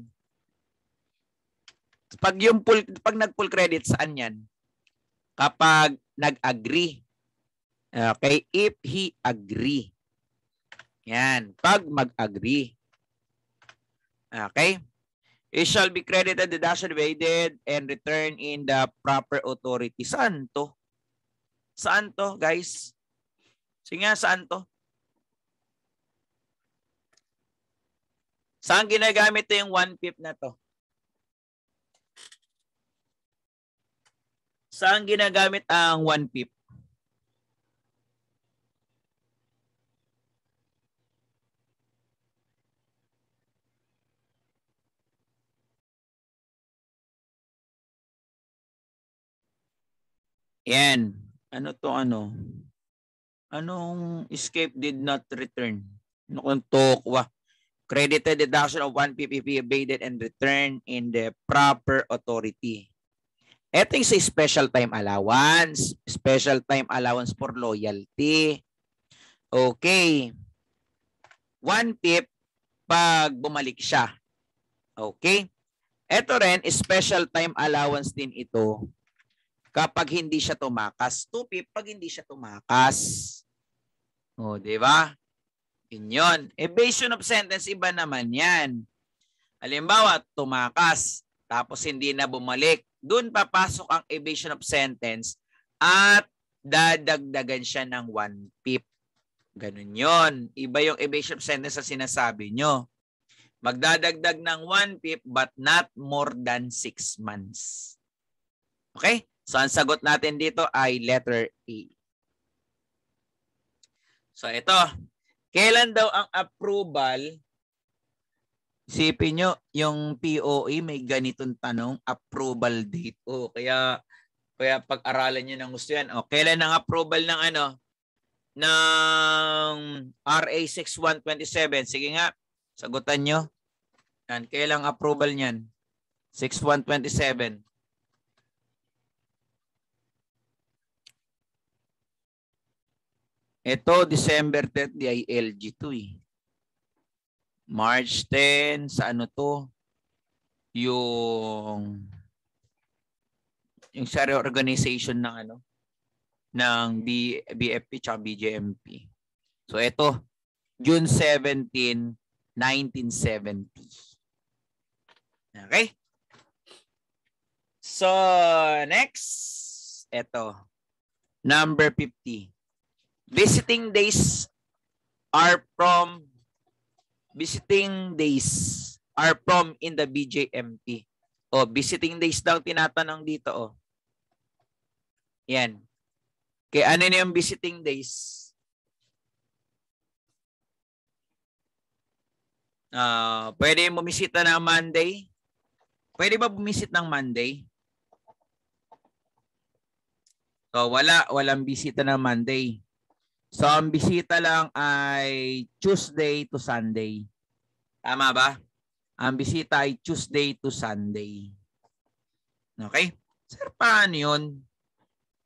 Pag nag-full credit, saan yan? Kapag nag-agree. Okay, if he agree. Yan, pag mag-agree. Okay? It shall be credited, deduction evaded, and returned in the proper authority. Saan to? Saan to, guys? Sige nga, saan to? Saan ginagamit to yung 1/5 na to? Saan ginagamit ang 1/5? Yan. Ano to ano? Anong escape did not return? Ano kung tokwa? Credited deduction of 1/5 if evaded and returned in the proper authority. Ito yung sa special time allowance. Special time allowance for loyalty. Okay. 1/5 pag bumalik siya. Okay. Ito rin, special time allowance din ito kapag hindi siya tumakas. 2/5 pag hindi siya tumakas. O, di ba? Yun. Evasion of sentence, iba naman yan. Halimbawa, tumakas, tapos hindi na bumalik. Doon papasok ang evasion of sentence at dadagdagan siya ng 1/5. Ganun yun. Iba yung evasion of sentence sa sinasabi nyo. Magdadagdag ng 1/5 but not more than 6 months. Okay? So, ang sagot natin dito ay letter A. So, ito. Kailan daw ang approval? Isipin nyo, yung POE may ganitong tanong, approval date. O, kaya pag-aralan nyo ng gusto yan. O, kailan ang approval ng ng RA 6127? Sige nga, sagutan nyo. Yan, kailang approval niyan? 6127. Ito, December 30 ay LG2 eh. March 10, sa ano to? Yung sa reorganization ng ng BFP at BJMP. So ito, June 17, 1970. Okay? So next, ito. Number 50. Visiting days are from in the BJMP. O, visiting days daw tinatanong dito. O. Yan. Kaya ano na yung visiting days? Pwede bumisita ng Monday? Pwede ba bumisit ng Monday? So, walang bisita ng Monday. So, ang bisita lang ay Tuesday to Sunday. Tama ba? Ang bisita ay Tuesday to Sunday. Okay? Sir, paano yun?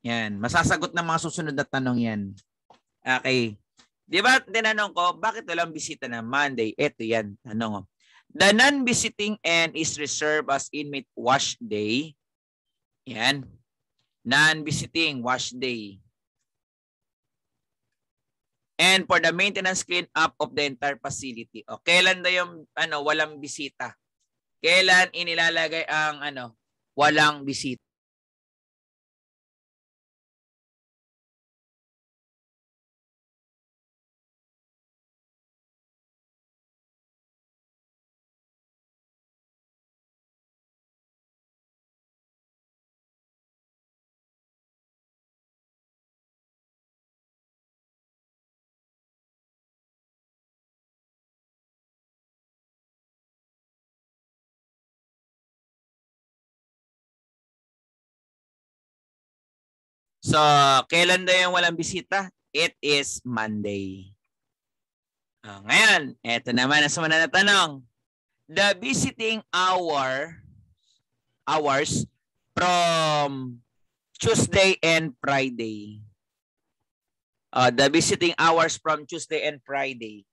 Yan. Masasagot ng mga susunod na tanong yan. Okay. Di ba, tinanong ko, bakit walang bisita ng Monday? Ito yan. Tanong ko. The non-visiting end is reserved as inmate wash day. Yan. Non-visiting wash day. And for the maintenance clean-up of the entire facility. O, kailan daw yung walang bisita? Kailan inilalagay ang walang bisita? So, kailan daw yung walang bisita? It is Monday. Ngayon, eto naman ang sumunod na tanong. The visiting hours from Tuesday and Friday. The visiting hours from Tuesday and Friday.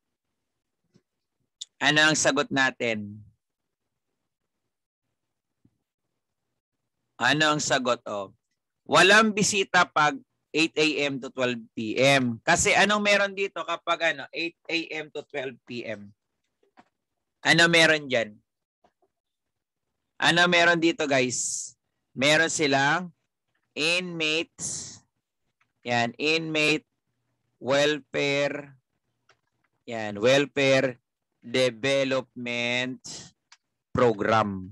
Ano ang sagot natin? Ano ang sagot? Walang bisita pag 8 a.m. to 12 p.m. Kasi anong meron dito kapag 8 a.m. to 12 p.m.? Ano meron dyan? Ano meron dito, guys? Meron silang inmates. Yan, inmate welfare. Yan, welfare development program.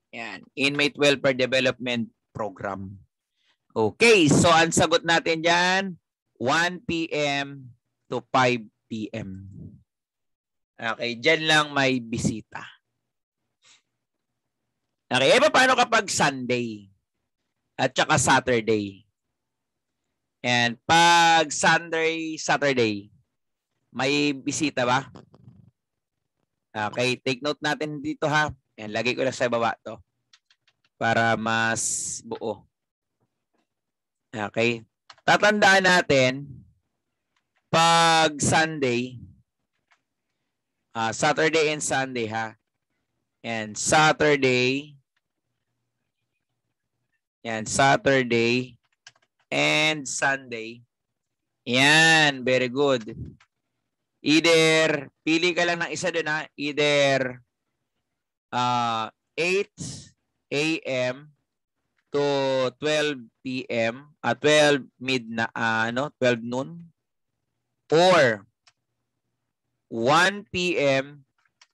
Yan, inmate welfare development program. Okay, so ang sagot natin dyan, 1 p.m. to 5 p.m. Okay, dyan lang may bisita. Okay, paano kapag Sunday at saka Saturday? And pag Saturday, may bisita ba? Okay, take note natin dito ha. Yan, lagay ko lang sa baba to para mas buo. Okay. Tatandaan natin pag Sunday, Saturday and Sunday ha. And Saturday and Sunday. Yan, very good. Either, pili ka lang ng isa doon ha. Either 8 a.m. to 12 p.m. 12 noon or 1 p.m.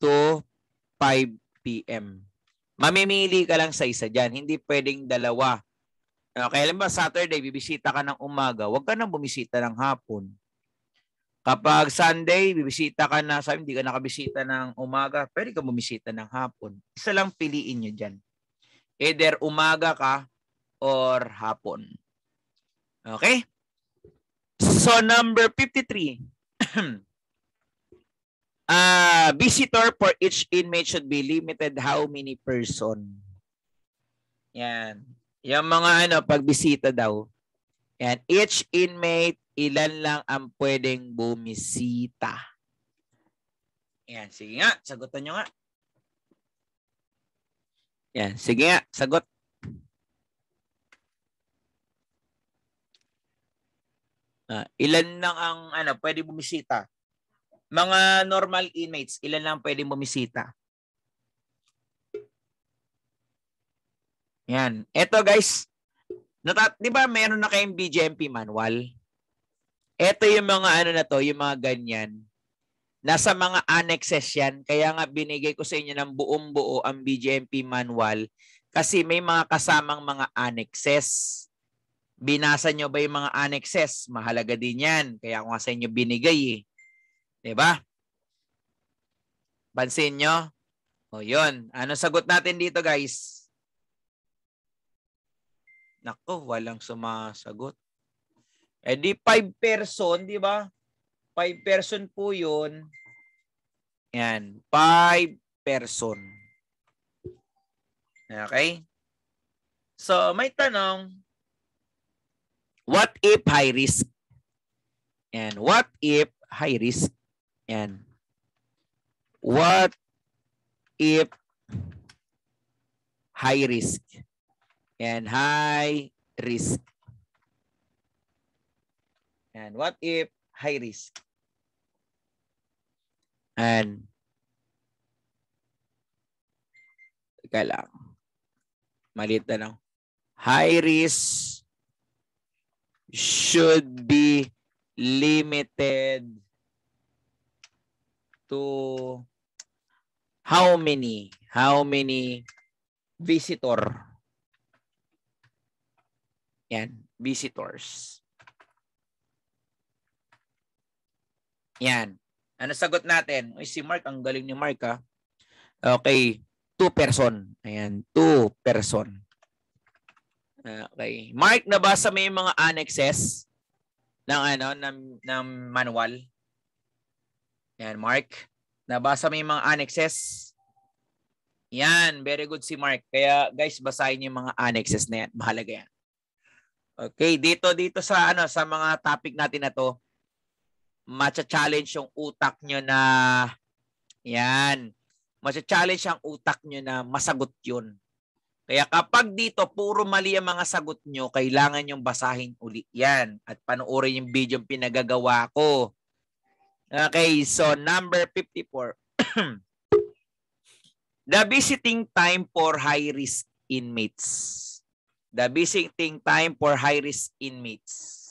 to 5 p.m. Mamimili ka lang sa isa dyan. Hindi pwedeng dalawa. Okay, alam ba, Saturday, bibisita ka ng umaga. Huwag ka nang bumisita ng hapon. Kapag Sunday, bibisita ka na, sabi, hindi ka nakabisita ng umaga, pwede ka bumisita ng hapon. Isa lang piliin nyo dyan. Either umaga ka or hapon. Okay? So, number 53. Visitor for each inmate should be limited how many person? Yan. Yung mga pagbisita daw. Yan. Each inmate, ilan lang ang pwedeng bumisita? Yan. Sige nga. Sagutan nyo nga. Yan. Sige nga. Sagot. Ilan lang ang pwede bumisita? Mga normal inmates, ilan lang pwede bumisita? Yan. Ito guys. Di ba meron na kayong BJMP manual? Ito yung mga yung mga ganyan. Nasa mga annexes yan. Kaya nga binigay ko sa inyo ng buong-buo ang BJMP manual kasi may mga kasamang mga annexes. Binasa nyo ba yung mga annexes? Mahalaga din yan. Kaya ako nga sa inyo binigay eh. Diba? Pansin nyo? O yun. Ano sagot natin dito guys? Nako, walang sumasagot. Eh di 5 person, di ba? 5 person po yun. Yan, 5 person. Okay? So, may tanong, what if high risk? And what if high risk? And what if high risk? And high risk. And what if high risk? And teka lang. Maliit na lang. High risk should be limited to how many visitor? Yan, visitors. Yan. Ano sagot natin? Uy, si Mark, ang galing ni Mark ha. Okay, 2 person. Ayan, 2 person. Okay. Mark, nabasa mo yung mga annexes ng manual? Yan, Mark. Nabasa mo yung mga annexes? Yan, very good si Mark. Kaya guys, basahin niyo yung mga annexes na yan. Mahalaga yan. Okay, dito sa sa mga topic natin na to, matcha-challenge yung utak nyo na yan. Matcha-challenge ang utak nyo na masagot yun. Kaya kapag dito puro mali ang mga sagot nyo, kailangan yung basahin uli yan at panoorin yung video yung pinagagawa ko. Okay, so number 54. The visiting time for high-risk inmates. The visiting time for high-risk inmates.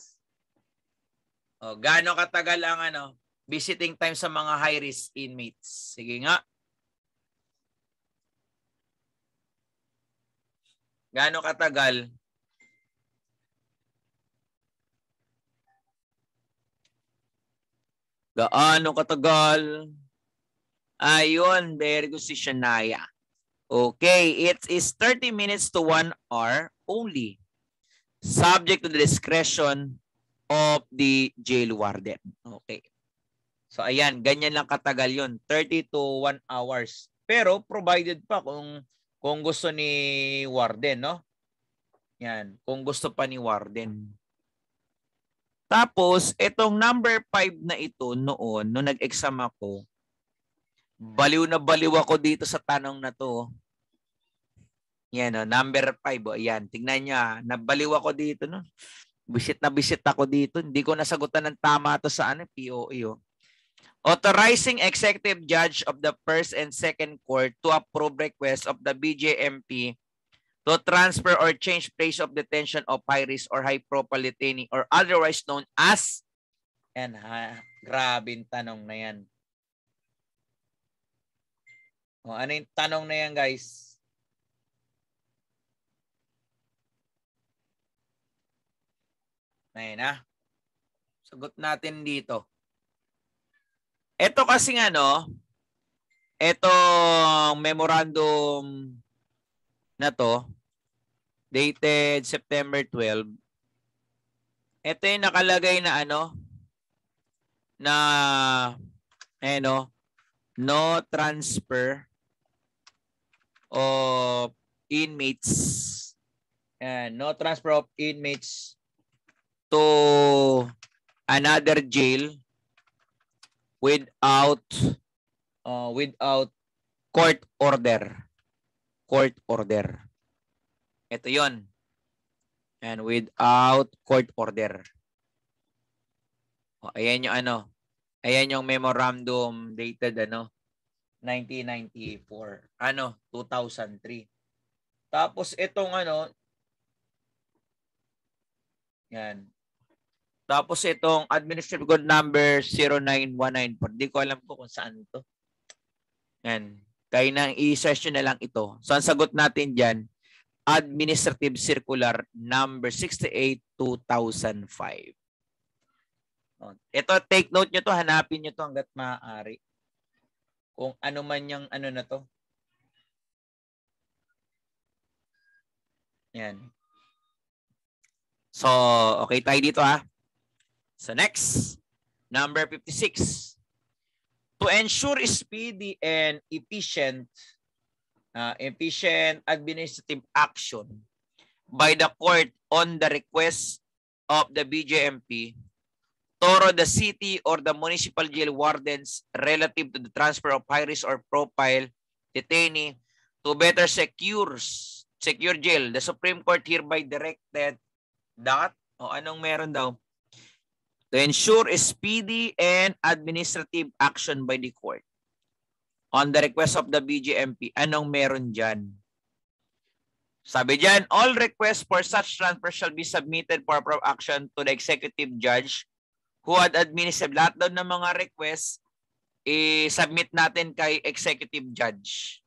O, gaano katagal ang visiting time sa mga high-risk inmates? Sige nga. Gaano katagal? Gaano katagal? Ayun, very good si Shania. Okay, it is 30 minutes to 1 hour only. Subject to the discretion of the jail warden. Okay. So ayan, ganyan lang katagal yun. 30 to 1 hours. Pero provided pa kung gusto ni warden, no? Yan, kung gusto pa ni warden. Tapos, itong number 5 na ito noon, nung nag-exam ako, baliw na baliw ako dito sa tanong na to. Yan, no? Number 5. Ayan, tingnan niya. Nabaliw ako dito, no? Bisit na bisit ako dito. Hindi ko nasagutan ng tama to sa POE. Authorizing executive judge of the first and second court to approve request of the BJMP to transfer or change place of detention of high risk or high profile detainee or otherwise known as. Yan ha. Grabing tanong na yan. O, ano yung tanong na yan, guys? Ayan na. Sagot natin dito. Ito kasi itong memorandum na to, dated September 12, ito yung nakalagay na no transfer of inmates, no transfer of inmates to another jail without court order. Court order. Ito 'yon. And without court order. O, ayan yung ayan yung memorandum dated 1994. 2003. Tapos itong yan. Tapos itong administrative code number 09194. Hindi ko alam kung saan to. Yan. Kaya nang i-session na lang ito. So ang sagot natin dyan, Administrative Circular number 68-2005. Ito, take note nyo to. Hanapin nyo to hanggat maaari. Kung ano man yung na to. Yan. So, okay tayo dito ha. So next, number 56. To ensure speedy and efficient administrative action by the court on the request of the BJMP toward the city or the municipal jail wardens relative to the transfer of high risk or profile detainee to better secure jail, the Supreme Court hereby directed that, anong meron daw? To ensure a speedy and administrative action by the court on the request of the BJMP. Anong meron dyan? Sabi dyan, all requests for such transfer shall be submitted for action to the executive judge who had administered. Lahat daw ng mga requests, i-submit natin kay executive judge.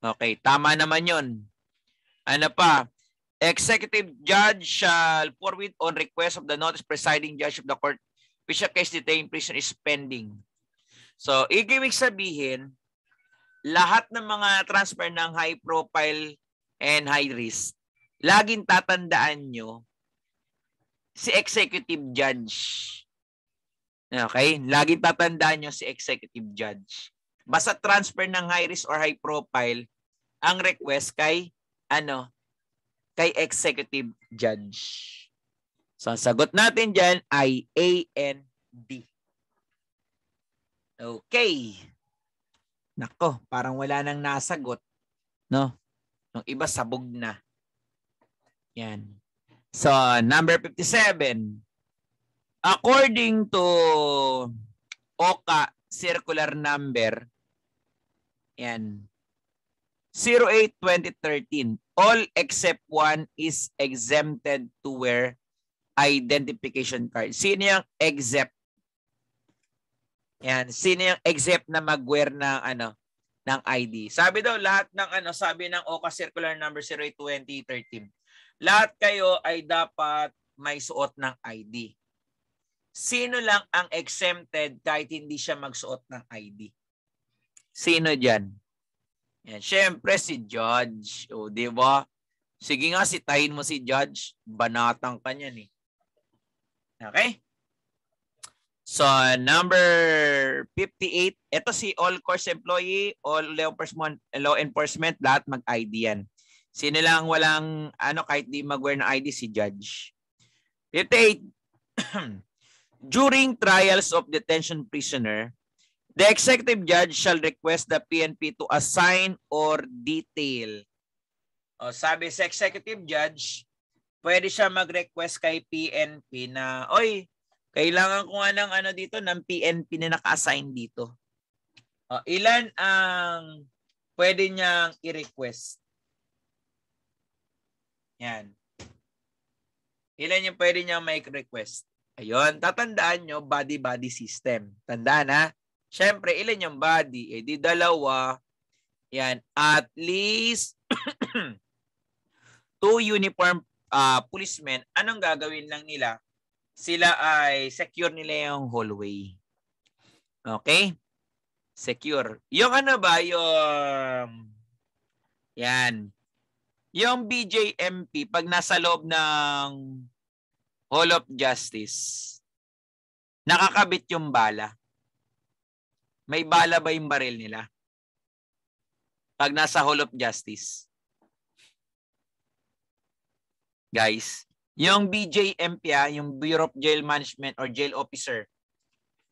Okay, tama naman yun. Ano pa? Executive judge shall forward on request of the notice presiding judge of the court which a case detained prison is pending. So, ibig sabihin, lahat ng mga transfer ng high profile and high risk, laging tatandaan nyo si executive judge. Okay? Laging tatandaan nyo si executive judge. Basta transfer ng high risk or high profile, ang request kay kay executive judge. So, ang sagot natin dyan ay A and D. Okay. Nako, parang wala nang nasagot. No? Yung iba sabog na. Yan. So, number 57. According to OCA circular number, yan, 08-2013, all except one is exempted to wear identification card. Sino yung exempt? Yan, sino yung exempt na mag-wear ng ng ID? Sabi daw lahat ng sabi ng OCA circular number 08-2013. Lahat kayo ay dapat may suot ng ID. Sino lang ang exempted kahit hindi siya magsuot ng ID? Sino diyan? Yan, syempre si Judge. O, di ba? Sige nga, sitahin mo si Judge. Banatang ka niyan eh. Okay? So, number 58. Ito si all course employee, all law enforcement, lahat mag-ID yan. Sino lang walang, kahit di mag-wear ng ID, si Judge. 58. During trials of detention prisoner, the executive judge shall request the PNP to assign or detail. O, sabi sa executive judge, pwede siya mag-request kay PNP na, oy, kailangan ko nga ng dito, ng PNP na naka-assign dito. O, ilan ang pwede niyang i-request? Yan. Ilan yung pwede niyang make request? Ayun, tatandaan nyo, body-body system. Tandaan ha? Siyempre, ilan yung body? Eh, di dalawa. Yan. At least 2 uniform policemen. Anong gagawin lang nila? Sila ay secure nila yung hallway. Okay? Secure. Yung yung yan. Yung BJMP, pag nasa loob ng Hall of Justice, nakakabit yung bala. May bala ba yung baril nila? Pag nasa Hall of Justice. Guys, yung BJMP, yung Bureau of Jail Management or Jail Officer,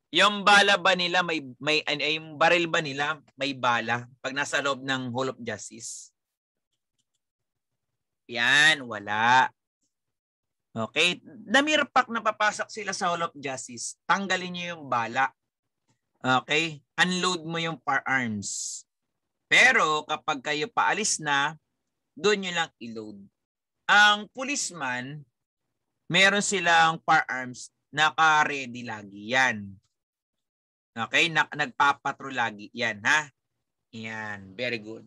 yung bala ba nila, yung baril ba nila, may bala pag nasa loob ng Hall of Justice? Yan, wala. Okay? Namirpak na papasok sila sa Hall of Justice. Tanggalin nyo yung bala. Okay? Unload mo yung firearms. Pero kapag kayo paalis na, doon nyo lang i-load. Ang policeman, meron silang firearms, naka-ready lagi. Yan. Okay? Nagpapatrol lagi. Yan, ha? Yan. Very good.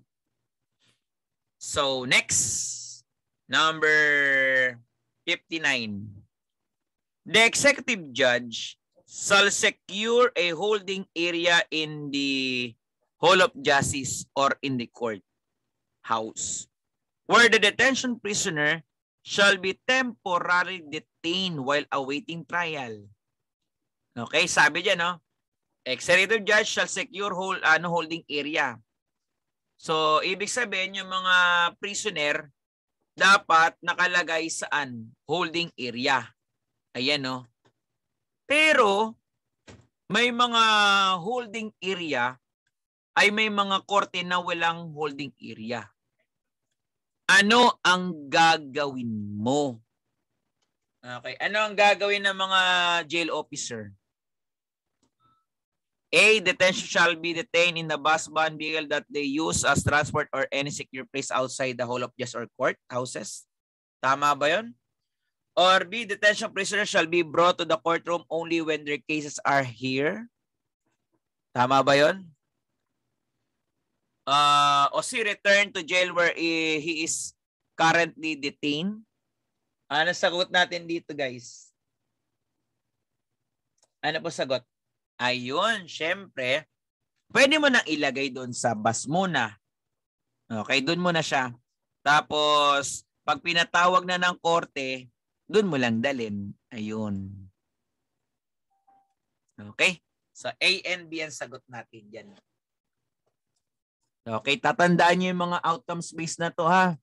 So, next. Number 59. The executive judge shall secure a holding area in the Hall of Justice or in the court house where the detention prisoner shall be temporarily detained while awaiting trial. Okay, sabi dyan, no? Executive judge shall secure holding area. So, ibig sabihin yung mga prisoner dapat nakalagay saan? Holding area. Ayan, no? Pero, may mga holding area ay may mga korte na walang holding area. Ano ang gagawin mo? Okay. Ano ang gagawin ng mga jail officer? A. Detention shall be detained in the bus bond vehicle that they use as transport or any secure place outside the hall of justice or court houses. Tama ba yun? Or B. Detention prisoners shall be brought to the courtroom only when their cases are here. Tama ba yun? O C. Return to jail where he is currently detained. Ano sagot natin dito, guys? Ano po sagot? Ayun, syempre, pwede mo nang ilagay doon sa bus muna. Okay, doon muna siya. Tapos, pag pinatawag na ng korte, doon mo lang dalhin. Ayun. Okay? So, A and B ang sagot natin dyan. Okay, tatandaan nyo yung mga outcomes based na to, ha?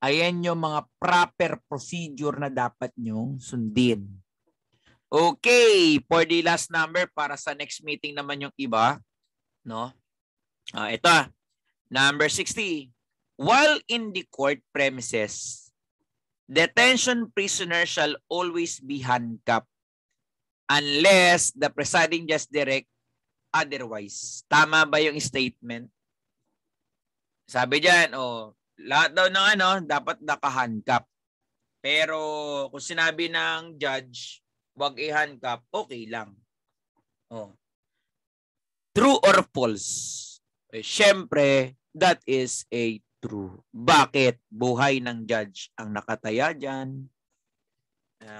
Ayan yung mga proper procedure na dapat nyo sundin. Okay, for the last number para sa next meeting naman yung iba, no? Ito, number 60. While in the court premises, detention prisoner shall always be handcuffed unless the presiding judge direct otherwise. Tama ba yung statement? Sabi diyan, lahat daw ng dapat naka-handcuff. Pero kung sinabi ng judge, wag i-handcuff, okay lang. True or false? Siyempre, that is a true. Bakit? Buhay ng judge ang nakataya dyan.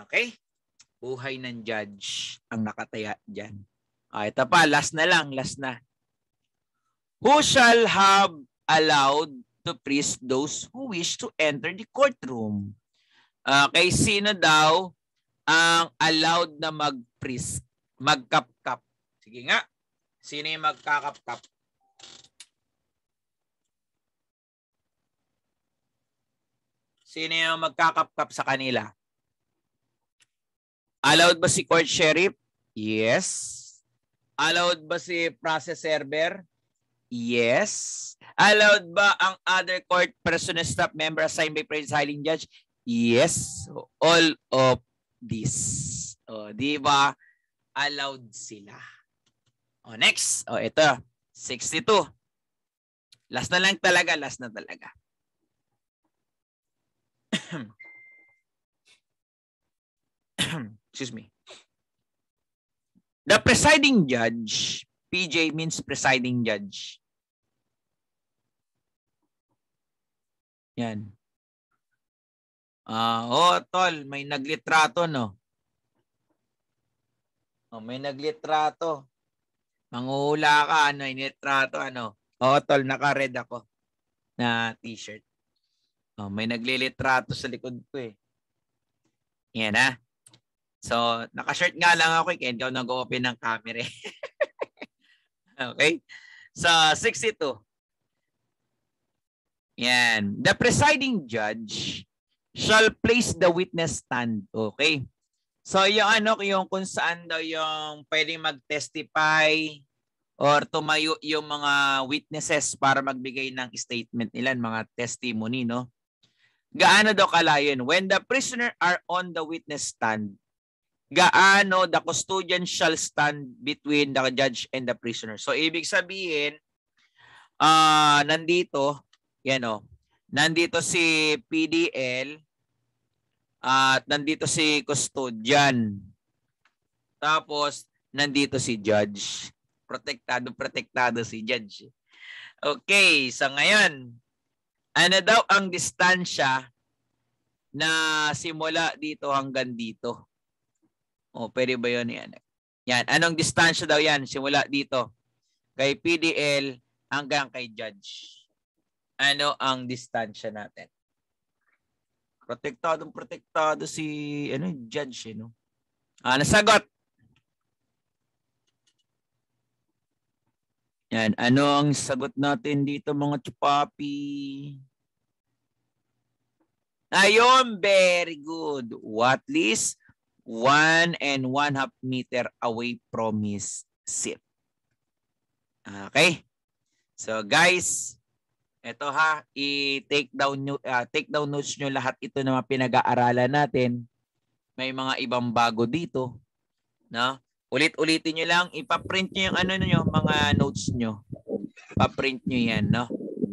Okay? Buhay ng judge ang nakataya dyan. Ito pa, last na lang, last na. Who shall have allowed to frisk those who wish to enter the courtroom? Okay, sino daw ang allowed na mag-frisk, magkapkap? Sige nga. Sino yung magkakapkap? Sino yung magkakapkap sa kanila? Allowed ba si court sheriff? Yes. Allowed ba si process server? Yes. Allowed ba ang other court personal staff member assigned by presiding judge? Yes. So, all of this. Di ba? Allowed sila. Next. Ito. 62. Last na lang talaga. Last na talaga. Excuse me. The presiding judge, PJ means presiding judge. Yan. Tol, may naglitrato, no? May naglitrato. Manguhula ka, initrato, tol, naka-red ako na t-shirt. May naglilitrato sa likod ko, eh. Yan, ha? So, naka-shirt nga lang ako, kaya hindi ako nag-open ng camera. Okay? So, 62. Yan. The presiding judge shall place the witness stand. Okay? So, yung kung saan daw yung pwedeng mag-testify or tumayo yung mga witnesses para magbigay ng statement nila, mga testimony, no? Gaano daw kalayo yun? When the prisoner are on the witness stand, gaano the custodian shall stand between the judge and the prisoner. So, ibig sabihin, nandito, nandito si PDL at nandito si custodian. Tapos, nandito si judge. Protektado si judge. Okay, so ngayon, ano daw ang distansya na simula dito hanggang dito? Pwede ba yun? Yan. Anong distansya daw yan? Simula dito. Kay PDL hanggang kay judge. Ano ang distansya natin? Protektado si judge, no? Nasagot. Yan. Ano ang sagot natin dito, mga chupapi? Ayun, very good. What least 1 1/2 meter away from his seat. Okay? So guys, ito i-take down notes nyo lahat ito na mga pinag-aaralan natin may mga ibang bago dito. No? Ulit-ulitin nyo lang. Ipaprint nyo yung ano nyo, mga notes nyo. Ipaprint nyo yan. No?